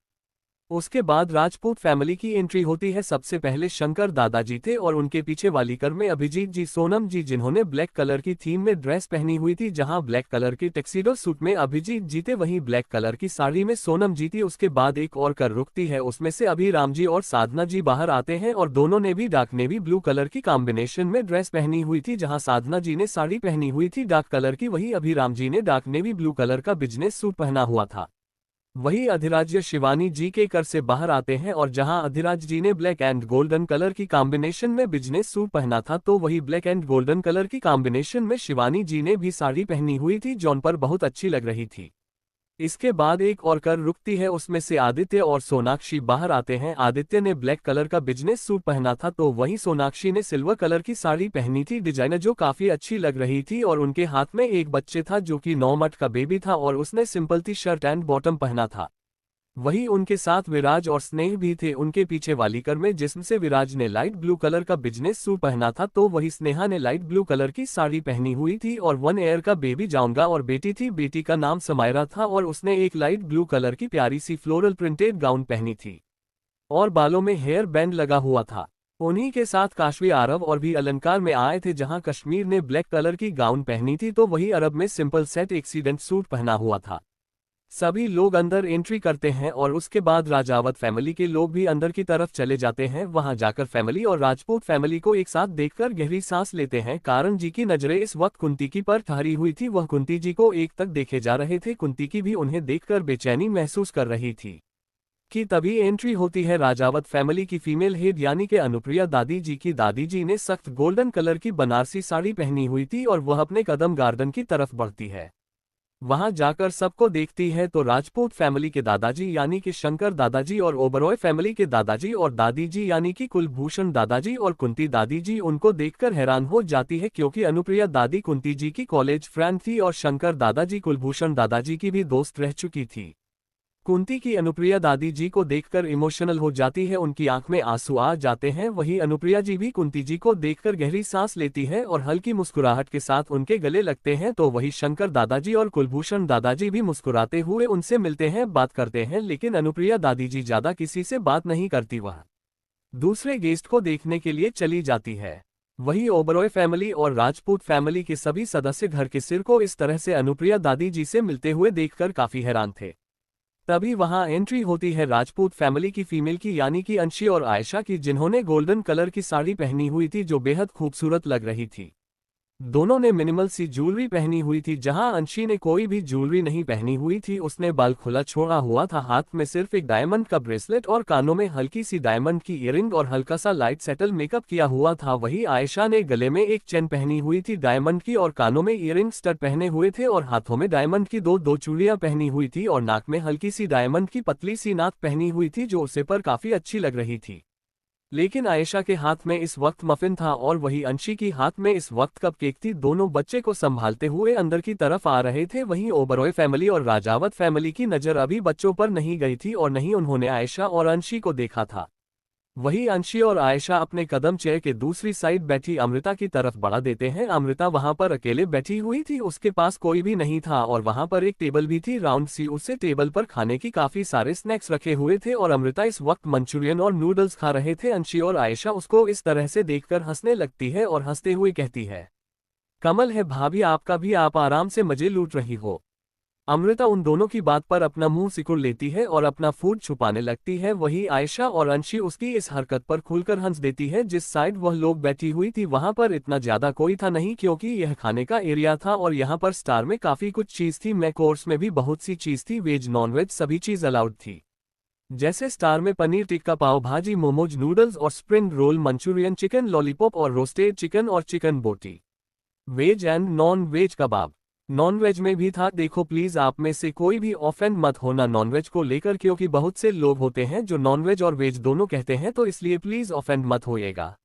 उसके बाद राजपूत फैमिली की एंट्री होती है। सबसे पहले शंकर दादाजी थे और उनके पीछे वाली कर में अभिजीत जी, सोनम जी जिन्होंने ब्लैक कलर की थीम में ड्रेस पहनी हुई थी। जहां ब्लैक कलर की टक्सीडो सूट में अभिजीत जी थे, वहीं ब्लैक कलर की साड़ी में सोनम जी थी। उसके बाद एक और कर रुकती है, उसमें से अभी राम जी और साधना जी बाहर आते हैं और दोनों ने भी डार्क नेवी ब्लू कलर की कॉम्बिनेशन में ड्रेस पहनी हुई थी। जहाँ साधना जी ने साड़ी पहनी हुई थी डार्क कलर की, वही अभी राम जी ने डार्क नेवी ब्लू कलर का बिजनेस सूट पहना हुआ था। वही अधिराज्य शिवानी जी के कर से बाहर आते हैं और जहां अधिराज जी ने ब्लैक एंड गोल्डन कलर की कॉम्बिनेशन में बिजनेस सूट पहना था, तो वही ब्लैक एंड गोल्डन कलर की कॉम्बिनेशन में शिवानी जी ने भी साड़ी पहनी हुई थी, जौन पर बहुत अच्छी लग रही थी। इसके बाद एक और कर रुकती है, उसमें से आदित्य और सोनाक्षी बाहर आते हैं। आदित्य ने ब्लैक कलर का बिजनेस सूट पहना था, तो वहीं सोनाक्षी ने सिल्वर कलर की साड़ी पहनी थी डिजाइनर, जो काफी अच्छी लग रही थी। और उनके हाथ में एक बच्चे था जो कि 9 मंथ का बेबी था और उसने simple T shirt and bottom पहना था। वहीं उनके साथ विराज और स्नेह भी थे उनके पीछे वाली कर में, जिसमें से विराज ने लाइट ब्लू कलर का बिजनेस सूट पहना था, तो वही स्नेहा ने लाइट ब्लू कलर की साड़ी पहनी हुई थी और 1 ईयर का बेबी जाऊंगा और बेटी थी, बेटी का नाम समायरा था और उसने एक लाइट ब्लू कलर की प्यारी सी फ्लोरल प्रिंटेड गाउन पहनी थी और बालों में हेयर बैंड लगा हुआ था। उन्हीं के साथ काशवी आरव और भी अलंकार में आए थे, जहां कश्मीर ने ब्लैक कलर की गाउन पहनी थी, तो वही अरब में सिंपल सेट एक्सीडेंट सूट पहना हुआ था। सभी लोग अंदर एंट्री करते हैं और उसके बाद राजावत फैमिली के लोग भी अंदर की तरफ चले जाते हैं। वहां जाकर फैमिली और राजपूत फैमिली को एक साथ देखकर गहरी सांस लेते हैं। कारण जी की नजरें इस वक्त कुंती की पर ठहरी हुई थी, वह कुंती जी को एक तक देखे जा रहे थे। कुंती की भी उन्हें देखकर बेचैनी महसूस कर रही थी कि तभी एंट्री होती है राजावत फैमिली की फीमेल हेड यानी कि अनुप्रिया दादी जी की। दादी जी ने सख्त गोल्डन कलर की बनारसी साड़ी पहनी हुई थी और वह अपने कदम गार्डन की तरफ बढ़ती है। वहां जाकर सबको देखती है तो राजपूत फैमिली के दादाजी यानी कि शंकर दादाजी और ओबरॉय फैमिली के दादाजी और दादी जी यानी कि कुलभूषण दादाजी और कुंती दादी जी उनको देखकर हैरान हो जाती है, क्योंकि अनुप्रिया दादी कुंती जी की कॉलेज फ्रेंड थी और शंकर दादाजी कुलभूषण दादाजी की भी दोस्त रह चुकी थी। कुंती की अनुप्रिया दादी जी को देखकर इमोशनल हो जाती है, उनकी आंख में आंसू आ जाते हैं। वहीं अनुप्रिया जी भी कुंती जी को देखकर गहरी सांस लेती है और हल्की मुस्कुराहट के साथ उनके गले लगते हैं। तो वही शंकर दादाजी और कुलभूषण दादाजी भी मुस्कुराते हुए उनसे मिलते हैं, बात करते हैं, लेकिन अनुप्रिया दादी जी ज्यादा किसी से बात नहीं करती, वह दूसरे गेस्ट को देखने के लिए चली जाती है। वही ओबरॉय फैमिली और राजपूत फैमिली के सभी सदस्य घर के सिर को इस तरह से अनुप्रिया दादी जी से मिलते हुए देखकर काफी हैरान थे। तभी वहां एंट्री होती है राजपूत फैमिली की फीमेल की यानी कि अंशी और आयशा की, जिन्होंने गोल्डन कलर की साड़ी पहनी हुई थी जो बेहद खूबसूरत लग रही थी। दोनों ने मिनिमल सी ज्वेलरी पहनी हुई थी, जहां अंशी ने कोई भी ज्वेलरी नहीं पहनी हुई थी, उसने बाल खुला छोड़ा हुआ था, हाथ में सिर्फ एक डायमंड का ब्रेसलेट और कानों में हल्की सी डायमंड की ईयरिंग और हल्का सा लाइट सेटल मेकअप किया हुआ था। वही आयशा ने गले में एक चेन पहनी हुई थी डायमंड की और कानों में ईयरिंग स्टड पहने हुए थे और हाथों में डायमंड की दो चूड़ियां पहनी हुई थी और नाक में हल्की सी डायमंड की पतली सी नाक पहनी हुई थी, जो उसे पर काफी अच्छी लग रही थी। लेकिन आयशा के हाथ में इस वक्त मफिन था और वही अंशी की हाथ में इस वक्त कपकेक थी। दोनों बच्चे को संभालते हुए अंदर की तरफ आ रहे थे। वहीं ओबरॉय फैमिली और राजावत फैमिली की नजर अभी बच्चों पर नहीं गई थी और नहीं उन्होंने आयशा और अंशी को देखा था। वही अंशी और आयशा अपने कदम चेयर के दूसरी साइड बैठी अमृता की तरफ बढ़ा देते हैं। अमृता वहां पर अकेले बैठी हुई थी, उसके पास कोई भी नहीं था और वहां पर एक टेबल भी थी राउंड सी, उससे टेबल पर खाने की काफी सारे स्नैक्स रखे हुए थे और अमृता इस वक्त मंचूरियन और नूडल्स खा रहे थे। अंशी और आयशा उसको इस तरह से देखकर हंसने लगती है और हंसते हुए कहती है, कमल है भाभी आपका भी, आप आराम से मजे लूट रही हो। अमृता उन दोनों की बात पर अपना मुंह सिकुड़ लेती है और अपना फूड छुपाने लगती है। वही आयशा और अंशी उसकी इस हरकत पर खुलकर हंस देती है। जिस साइड वह लोग बैठी हुई थी वहां पर इतना ज्यादा कोई था नहीं, क्योंकि यह खाने का एरिया था और यहाँ पर स्टार में काफी कुछ चीज थी। मैं कोर्स में भी बहुत सी चीज थी, वेज नॉन वेज सभी चीज अलाउड थी। जैसे स्टार में पनीर टिक्का, पाव भाजी, मोमोज, नूडल्स और spring roll, Manchurian, chicken lollipop और रोस्टेड चिकन और chicken boti, veg and non veg kebab. Non veg में भी था। देखो प्लीज आप में से कोई भी ऑफेंड मत होना नॉनवेज को लेकर, क्योंकि बहुत से लोग होते हैं जो नॉनवेज और वेज दोनों कहते हैं, तो इसलिए प्लीज ऑफेंड मत होइएगा।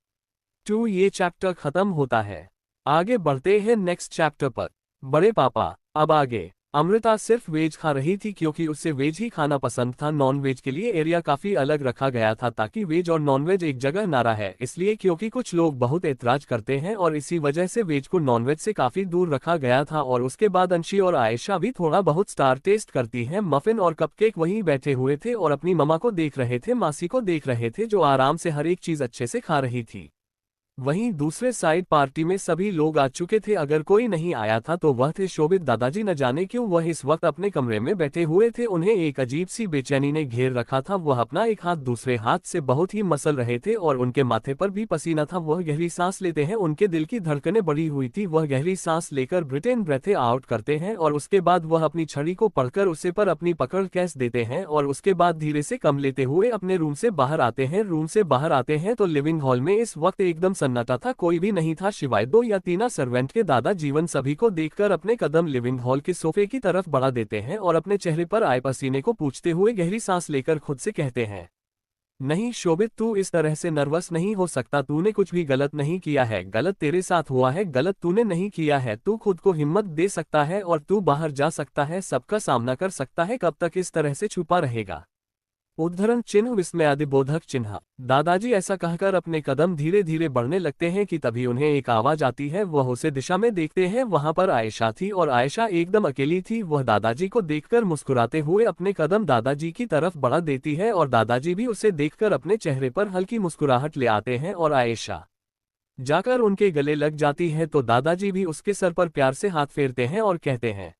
2 ये चैप्टर खत्म होता है। आगे बढ़ते हैं नेक्स्ट चैप्टर पर। बड़े पापा अब आगे। अमृता सिर्फ वेज खा रही थी क्योंकि उसे वेज ही खाना पसंद था। नॉन वेज के लिए एरिया काफी अलग रखा गया था ताकि वेज और नॉन वेज एक जगह ना रहे, इसलिए क्योंकि कुछ लोग बहुत ऐतराज करते हैं और इसी वजह से वेज को नॉन वेज से काफी दूर रखा गया था। और उसके बाद अंशी और आयशा भी थोड़ा बहुत स्टार टेस्ट करती हैं। मफिन और कपकेक वहीं बैठे हुए थे और अपनी मम्मा को देख रहे थे, मासी को देख रहे थे जो आराम से हर एक चीज अच्छे से खा रही थी। वहीं दूसरे साइड पार्टी में सभी लोग आ चुके थे, अगर कोई नहीं आया था तो वह थे शोभित दादाजी। न जाने क्यों वह इस वक्त अपने कमरे में बैठे हुए थे, उन्हें एक अजीब सी बेचैनी ने घेर रखा था। वह अपना एक हाथ दूसरे हाथ से बहुत ही मसल रहे थे और उनके माथे पर भी पसीना था। वह गहरी सांस लेते हैं, उनके दिल की धड़कनें बढ़ी हुई थी। वह गहरी सांस लेकर ब्रिटेन ब्रेथे आउट करते हैं और उसके बाद वह अपनी छड़ी को पढ़कर उसे पर अपनी पकड़ कैस देते हैं और उसके बाद धीरे से कम लेते हुए अपने रूम से बाहर आते हैं। रूम से बाहर आते हैं तो लिविंग हॉल में इस वक्त एकदम सन्नाटा था, कोई भी नहीं था सिवाय 2 या 3 सर्वेंट के। दादा जीवन सभी को देखकर अपने कदम लिविंग हॉल के सोफे की तरफ बढ़ा देते हैं और अपने चेहरे पर आए पसीने को पूछते हुए गहरी सांस लेकर खुद से कहते हैं, नहीं शोभित, तू इस तरह से नर्वस नहीं हो सकता। तूने कुछ भी गलत नहीं किया है, गलत तेरे साथ हुआ है, गलत तूने नहीं किया है। तू खुद को हिम्मत दे सकता है और तू बाहर जा सकता है, सबका सामना कर सकता है। कब तक इस तरह से छुपा रहेगा? उद्धरण चिन्ह विस्मयादिबोधक चिन्ह। दादाजी ऐसा कहकर अपने कदम धीरे धीरे बढ़ने लगते हैं कि तभी उन्हें एक आवाज आती है। वह उसे दिशा में देखते हैं, वहां पर आयशा थी और आयशा एकदम अकेली थी। वह दादाजी को देखकर मुस्कुराते हुए अपने कदम दादाजी की तरफ बढ़ा देती है और दादाजी भी उसे देखकर अपने चेहरे पर हल्की मुस्कुराहट ले आते हैं और आयशा जाकर उनके गले लग जाती है तो दादाजी भी उसके सर पर प्यार से हाथ फेरते हैं और कहते हैं,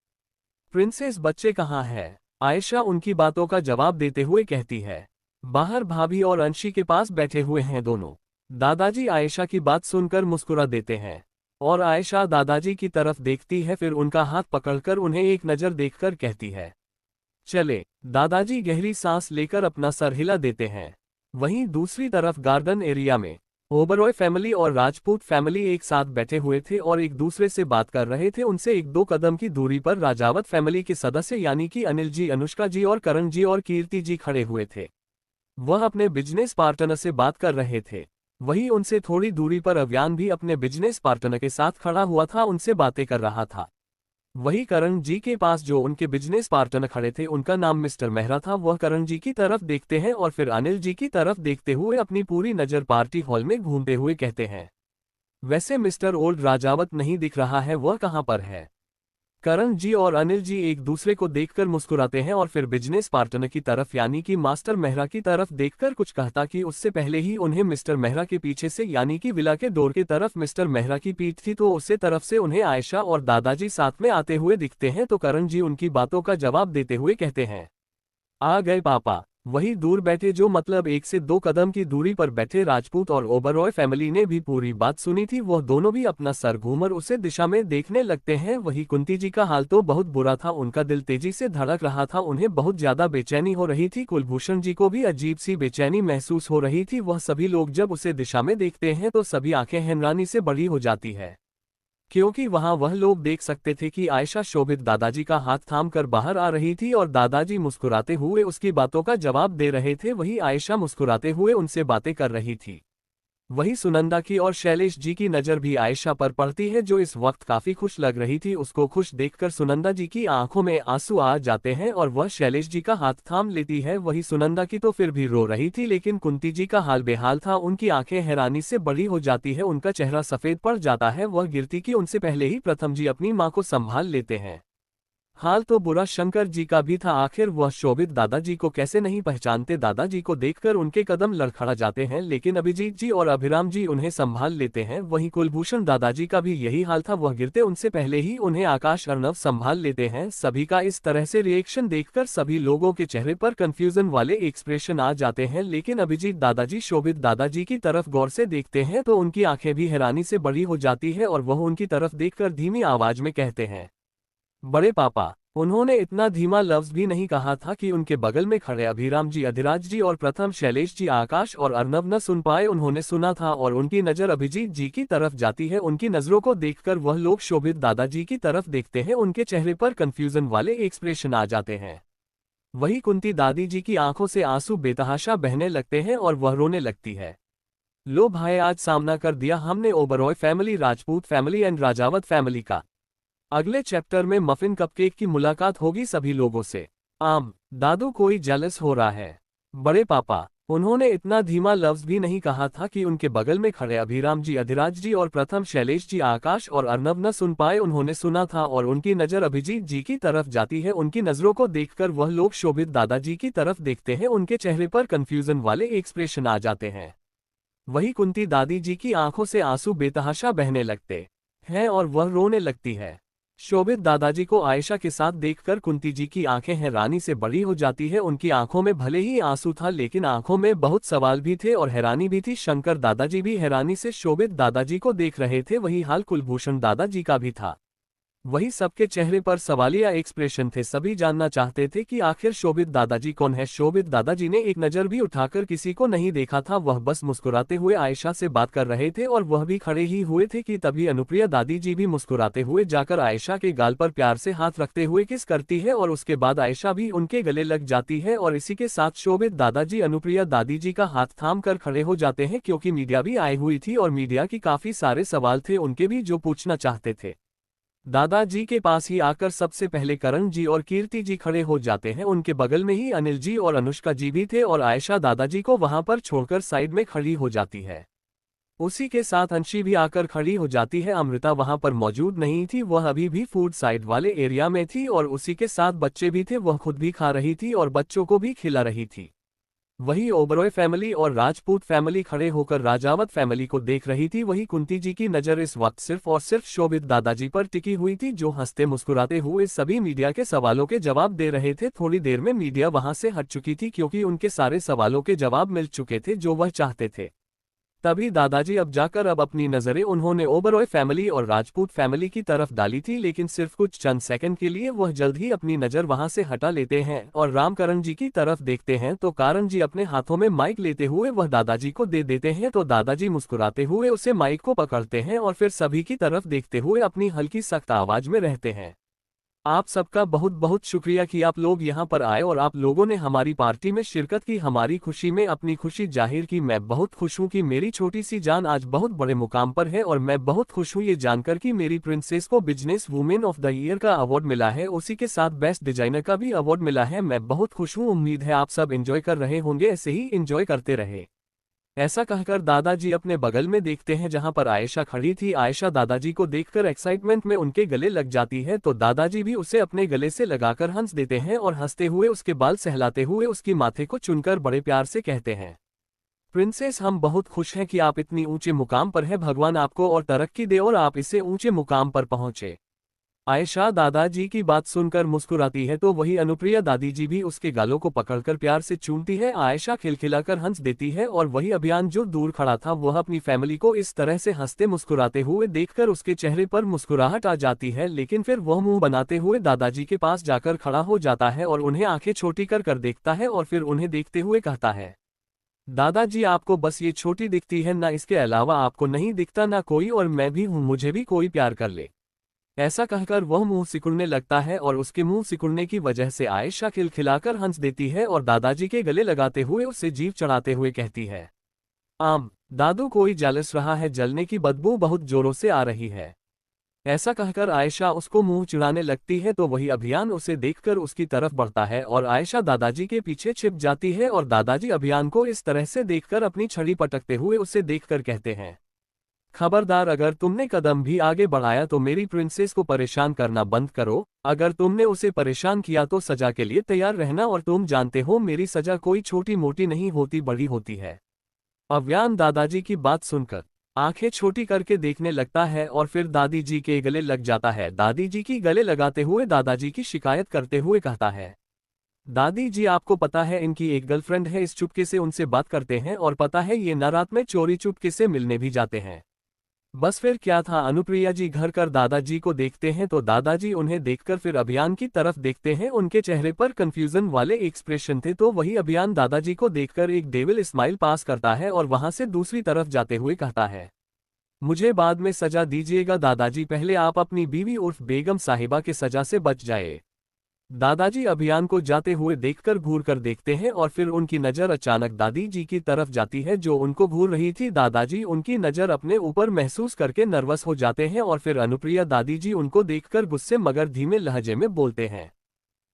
प्रिंसेस बच्चे कहाँ है? आयशा उनकी बातों का जवाब देते हुए कहती है, बाहर भाभी और अंशी के पास बैठे हुए हैं दोनों। दादाजी आयशा की बात सुनकर मुस्कुरा देते हैं और आयशा दादाजी की तरफ देखती है, फिर उनका हाथ पकड़कर उन्हें एक नजर देखकर कहती है, चले। दादाजी गहरी सांस लेकर अपना सर हिला देते हैं। वहीं दूसरी तरफ गार्डन एरिया में ओबरॉय फैमिली और राजपूत फैमिली एक साथ बैठे हुए थे और एक दूसरे से बात कर रहे थे। उनसे 1-2 कदम की दूरी पर राजावत फैमिली के सदस्य यानी कि अनिल जी, अनुष्का जी और करण जी और कीर्ति जी खड़े हुए थे। वह अपने बिजनेस पार्टनर से बात कर रहे थे। वहीं उनसे थोड़ी दूरी पर अव्यान भी अपने बिजनेस पार्टनर के साथ खड़ा हुआ था, उनसे बातें कर रहा था। वही करण जी के पास जो उनके बिजनेस पार्टनर खड़े थे, उनका नाम मिस्टर मेहरा था। वह करण जी की तरफ देखते हैं और फिर अनिल जी की तरफ देखते हुए अपनी पूरी नज़र पार्टी हॉल में घूमते हुए कहते हैं, वैसे मिस्टर ओल्ड राजावत नहीं दिख रहा है, वह कहाँ पर है? करण जी और अनिल जी एक दूसरे को देखकर मुस्कुराते हैं और फिर बिजनेस पार्टनर की तरफ यानी कि मास्टर मेहरा की तरफ देखकर कुछ कहता कि उससे पहले ही उन्हें मिस्टर मेहरा के पीछे से यानी कि विला के डोर की तरफ मिस्टर मेहरा की पीठ थी, तो उससे तरफ से उन्हें आयशा और दादाजी साथ में आते हुए दिखते हैं। तो करण जी उनकी बातों का जवाब देते हुए कहते हैं, आ गए पापा। वही दूर बैठे जो मतलब 1 से 2 कदम की दूरी पर बैठे राजपूत और ओबरॉय फैमिली ने भी पूरी बात सुनी थी। वह दोनों भी अपना सर घूमकर उसे दिशा में देखने लगते हैं। वही कुंती जी का हाल तो बहुत बुरा था, उनका दिल तेजी से धड़क रहा था, उन्हें बहुत ज्यादा बेचैनी हो रही थी। कुलभूषण जी को भी अजीब सी बेचैनी महसूस हो रही थी। वह सभी लोग जब उसे दिशा में देखते हैं तो सभी आंखें हैरानी से बड़ी हो जाती है, क्योंकि वहां वह लोग देख सकते थे कि आयशा शोभित दादाजी का हाथ थामकर बाहर आ रही थी और दादाजी मुस्कुराते हुए उसकी बातों का जवाब दे रहे थे। वही आयशा मुस्कुराते हुए उनसे बातें कर रही थी। वही सुनंदा की और शैलेश जी की नज़र भी आयशा पर पड़ती है जो इस वक्त काफी खुश लग रही थी। उसको खुश देखकर सुनंदा जी की आंखों में आंसू आ जाते हैं और वह शैलेश जी का हाथ थाम लेती है। वही सुनंदा की तो फिर भी रो रही थी, लेकिन कुंती जी का हाल बेहाल था, उनकी आंखें हैरानी से बड़ी हो जाती है, उनका चेहरा सफेद पड़ जाता है। वह गिरती कि उनसे पहले ही प्रथम जी अपनी माँ को संभाल लेते हैं। हाल तो बुरा शंकर जी का भी था, आखिर वह शोभित दादाजी को कैसे नहीं पहचानते। दादाजी को देखकर उनके कदम लड़खड़ा जाते हैं, लेकिन अभिजीत जी और अभिराम जी उन्हें संभाल लेते हैं। वहीं कुलभूषण दादाजी का भी यही हाल था, वह गिरते उनसे पहले ही उन्हें आकाश अर्णव संभाल लेते हैं। सभी का इस तरह से रिएक्शन देखकर सभी लोगों के चेहरे पर कंफ्यूजन वाले एक्सप्रेशन आ जाते हैं, लेकिन अभिजीत दादाजी शोभित दादाजी की तरफ गौर से देखते हैं तो उनकी आंखें भी हैरानी से बड़ी हो जाती है और वह उनकी तरफ देखकर धीमी आवाज में कहते हैं, बड़े पापा। उन्होंने इतना धीमा लफ्ज भी नहीं कहा था कि उनके बगल में खड़े अभिराम जी, अधिराज जी और प्रथम शैलेश जी, आकाश और अर्नव न सुन पाए। उन्होंने सुना था और उनकी नज़र अभिजीत जी की तरफ जाती है। उनकी नज़रों को देखकर वह लोग शोभित दादाजी की तरफ देखते हैं, उनके चेहरे पर कंफ्यूजन वाले एक्सप्रेशन आ जाते हैं। वही कुंती दादी जी की आंखों से आंसू बेतहाशा बहने लगते हैं और वह रोने लगती है। लो भाई, आज सामना कर दिया हमने Oberoi family, Rajput family and Rajawat family का। अगले चैप्टर में मफिन कपकेक की मुलाकात होगी सभी लोगों से। दादू कोई जेलस हो रहा है। बड़े पापा, उन्होंने इतना धीमा लफ्ज भी नहीं कहा था कि उनके बगल में खड़े अभिराम जी, अधिराज जी और प्रथम शैलेश जी, आकाश और अर्नब न सुन पाए। उन्होंने सुना था और उनकी नजर अभिजीत जी की तरफ जाती है। उनकी नजरों को देखकर वह लोग शोभित दादाजी की तरफ देखते हैं। उनके चेहरे पर कंफ्यूजन वाले एक्सप्रेशन आ जाते हैं। वही कुंती दादी जी की आंखों से आंसू बेतहाशा बहने लगते हैं और वह रोने लगती है। शोभित दादाजी को आयशा के साथ देखकर कुंती जी की आंखें हैरानी से बड़ी हो जाती है। उनकी आंखों में भले ही आंसू था लेकिन आंखों में बहुत सवाल भी थे और हैरानी भी थी। शंकर दादाजी भी हैरानी से शोभित दादाजी को देख रहे थे। वही हाल कुलभूषण दादाजी का भी था। वही सबके चेहरे पर सवालिया एक्सप्रेशन थे। सभी जानना चाहते थे कि आखिर शोभित दादाजी कौन है। शोभित दादाजी ने एक नज़र भी उठाकर किसी को नहीं देखा था। वह बस मुस्कुराते हुए आयशा से बात कर रहे थे और वह भी खड़े ही हुए थे कि तभी अनुप्रिया दादी जी भी मुस्कुराते हुए जाकर आयशा के गाल पर प्यार से हाथ रखते हुए किस करती है और उसके बाद आयशा भी उनके गले लग जाती है। और इसी के साथ शोभित दादाजी अनुप्रिया दादी जी का हाथ थाम कर खड़े हो जाते हैं क्योंकि मीडिया भी आई हुई थी और मीडिया की काफी सारे सवाल थे उनके भी जो पूछना चाहते थे। दादाजी के पास ही आकर सबसे पहले करण जी और कीर्ति जी खड़े हो जाते हैं। उनके बगल में ही अनिल जी और अनुष्का जी भी थे और आयशा दादाजी को वहां पर छोड़कर साइड में खड़ी हो जाती है। उसी के साथ अंशी भी आकर खड़ी हो जाती है। अमृता वहां पर मौजूद नहीं थी, वह अभी भी फूड साइड वाले एरिया में थी और उसी के साथ बच्चे भी थे, वह खुद भी खा रही थी और बच्चों को भी खिला रही थी। वही ओबरॉय फैमिली और राजपूत फैमिली खड़े होकर राजावत फैमिली को देख रही थी। वही कुंती जी की नजर इस वक्त सिर्फ और सिर्फ शोभित दादाजी पर टिकी हुई थी जो हंसते मुस्कुराते हुए सभी मीडिया के सवालों के जवाब दे रहे थे। थोड़ी देर में मीडिया वहां से हट चुकी थी क्योंकि उनके सारे सवालों के जवाब मिल चुके थे जो वह चाहते थे। तभी दादाजी अब जाकर अब अपनी नजरें उन्होंने ओबरॉय फैमिली और राजपूत फैमिली की तरफ डाली थी लेकिन सिर्फ कुछ चंद सेकंड के लिए वह जल्द ही अपनी नजर वहां से हटा लेते हैं और रामकरण जी की तरफ देखते हैं तो कारण जी अपने हाथों में माइक लेते हुए वह दादाजी को दे देते हैं। तो दादाजी मुस्कुराते हुए उसे माइक को पकड़ते हैं और फिर सभी की तरफ देखते हुए अपनी हल्की सख्त आवाज में रहते हैं, आप सबका बहुत बहुत शुक्रिया कि आप लोग यहाँ पर आए और आप लोगों ने हमारी पार्टी में शिरकत की, हमारी खुशी में अपनी खुशी जाहिर की। मैं बहुत खुश हूँ कि मेरी छोटी सी जान आज बहुत बड़े मुकाम पर है और मैं बहुत खुश हूँ ये जानकर कि मेरी प्रिंसेस को business women of the year का अवार्ड मिला है, उसी के साथ बेस्ट डिजाइनर का भी अवार्ड मिला है। मैं बहुत खुश हूँ। उम्मीद है आप सब एंजॉय कर रहे होंगे, ऐसे ही एंजॉय करते रहे। ऐसा कहकर दादाजी अपने बगल में देखते हैं जहां पर आयशा खड़ी थी। आयशा दादाजी को देखकर एक्साइटमेंट में उनके गले लग जाती है तो दादाजी भी उसे अपने गले से लगाकर हंस देते हैं और हंसते हुए उसके बाल सहलाते हुए उसकी माथे को चुनकर बड़े प्यार से कहते हैं, प्रिंसेस हम बहुत खुश हैं कि आप इतनी ऊंचे मुकाम पर हैं, भगवान आपको और तरक्की दे और आप इससे ऊंचे मुकाम पर पहुंचे। आयशा दादाजी की बात सुनकर मुस्कुराती है तो वही अनुप्रिया दादी जी भी उसके गालों को पकड़कर प्यार से चूमती है। आयशा खिलखिलाकर हंस देती है और वही अभियान जो दूर खड़ा था वह अपनी फैमिली को इस तरह से हंसते मुस्कुराते हुए देखकर उसके चेहरे पर मुस्कुराहट आ जाती है लेकिन फिर वह मुंह बनाते हुए दादाजी के पास जाकर खड़ा हो जाता है और उन्हें आंखें छोटी कर देखता है और फिर उन्हें देखते हुए कहता है, दादाजी आपको बस ये छोटी दिखती है ना, इसके अलावा आपको नहीं दिखता ना कोई, और मैं भी हूँ, मुझे भी कोई प्यार कर ले। ऐसा कहकर वह मुंह सिकुड़ने लगता है और उसके मुंह सिकुड़ने की वजह से आयशा खिलखिलाकर हंस देती है और दादाजी के गले लगाते हुए उससे जीभ चढ़ाते हुए कहती है, दादू कोई जालस रहा है, जलने की बदबू बहुत जोरों से आ रही है। ऐसा कहकर आयशा उसको मुंह चिढ़ाने लगती है तो वही अभियान उसे देखकर उसकी तरफ बढ़ता है और आयशा दादाजी के पीछे छिप जाती है और दादाजी अभियान को इस तरह से देखकर अपनी छड़ी पटकते हुए उसे देखकर कहते हैं, खबरदार अगर तुमने कदम भी आगे बढ़ाया तो मेरी प्रिंसेस को परेशान करना बंद करो। अगर तुमने उसे परेशान किया तो सजा के लिए तैयार रहना, और तुम जानते हो मेरी सजा कोई छोटी मोटी नहीं होती, बड़ी होती है। अभियान दादाजी की बात सुनकर आंखें छोटी करके देखने लगता है और फिर दादी जी के गले लग जाता है। दादी जी की गले लगाते हुए दादाजी की शिकायत करते हुए कहता है, दादी जी आपको पता है इनकी एक गर्लफ्रेंड है, इस चुपके से उनसे बात करते हैं और पता है ये न रात में चोरी चुपके से मिलने भी जाते हैं। बस फिर क्या था। अनुप्रिया जी घर कर दादाजी को देखते हैं तो दादाजी उन्हें देखकर फिर अभियान की तरफ देखते हैं, उनके चेहरे पर कंफ्यूजन वाले एक्सप्रेशन थे तो वही अभियान दादाजी को देखकर एक डेविल स्माइल पास करता है और वहां से दूसरी तरफ जाते हुए कहता है, मुझे बाद में सजा दीजिएगा दादाजी, पहले आप अपनी बीवी उर्फ बेगम साहिबा के सजा से बच जाए। दादाजी अभियान को जाते हुए देखकर घूर कर देखते हैं और फिर उनकी नज़र अचानक दादी जी की तरफ जाती है जो उनको घूर रही थी। दादाजी उनकी नज़र अपने ऊपर महसूस करके नर्वस हो जाते हैं और फिर अनुप्रिया दादी जी उनको देखकर गुस्से मगर धीमे लहजे में बोलते हैं,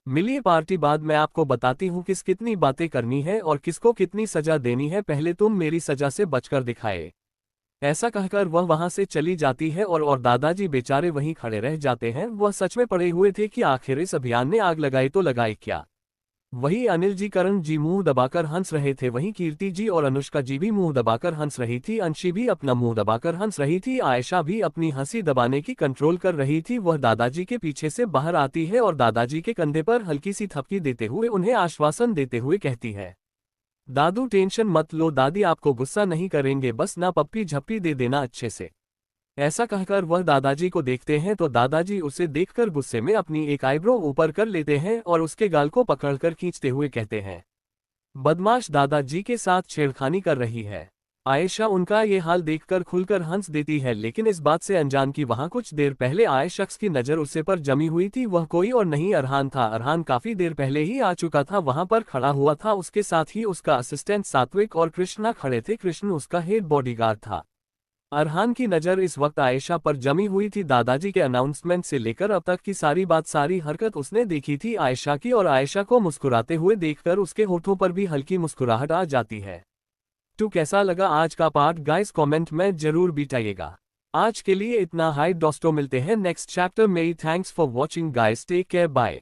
मिलिए पार्टी बाद मैं आपको बताती हूँ कितनी बातें करनी है और किसको कितनी सजा देनी है, पहले तुम मेरी सजा से बचकर दिखाए। ऐसा कहकर वह वहां से चली जाती है और दादाजी बेचारे वहीं खड़े रह जाते हैं। वह सच में पड़े हुए थे कि आखिर इस अभियान ने आग लगाई तो लगाई क्या। वहीं अनिल जी करण जी मुंह दबाकर हंस रहे थे, वहीं कीर्ति जी और अनुष्का जी भी मुंह दबाकर हंस रही थी, अंशी भी अपना मुंह दबाकर हंस रही थी, आयशा भी अपनी हंसी दबाने की कंट्रोल कर रही थी। वह दादाजी के पीछे से बाहर आती है और दादाजी के कंधे पर हल्की सी थपकी देते हुए उन्हें आश्वासन देते हुए कहती है, दादू टेंशन मत लो, दादी आपको गुस्सा नहीं करेंगे, बस ना पप्पी झप्पी दे देना अच्छे से। ऐसा कहकर वह दादाजी को देखते हैं तो दादाजी उसे देखकर गुस्से में अपनी एक आईब्रो ऊपर कर लेते हैं और उसके गाल को पकड़कर खींचते हुए कहते हैं, बदमाश दादाजी के साथ छेड़खानी कर रही है। आयशा उनका ये हाल देखकर खुलकर हंस देती है, लेकिन इस बात से अनजान कि वहां कुछ देर पहले आए शख्स की नजर उसे पर जमी हुई थी। वह कोई और नहीं अरहान था। अरहान काफी देर पहले ही आ चुका था, वहां पर खड़ा हुआ था। उसके साथ ही उसका असिस्टेंट सात्विक और कृष्णा खड़े थे। कृष्ण उसका हेड बॉडीगार्ड था। अरहान की नज़र इस वक्त आयशा पर जमी हुई थी। दादाजी के अनाउंसमेंट से लेकर अब तक की सारी बात, सारी हरकत उसने देखी थी आयशा की, और आयशा को मुस्कुराते हुए देखकर उसके होठों पर भी हल्की मुस्कुराहट आ जाती है। तो कैसा लगा आज का पार्ट गाइस, कमेंट में जरूर बताइएगा। आज के लिए इतना। हाय दोस्तों, मिलते हैं नेक्स्ट चैप्टर में। Thanks for watching guys, take care, bye.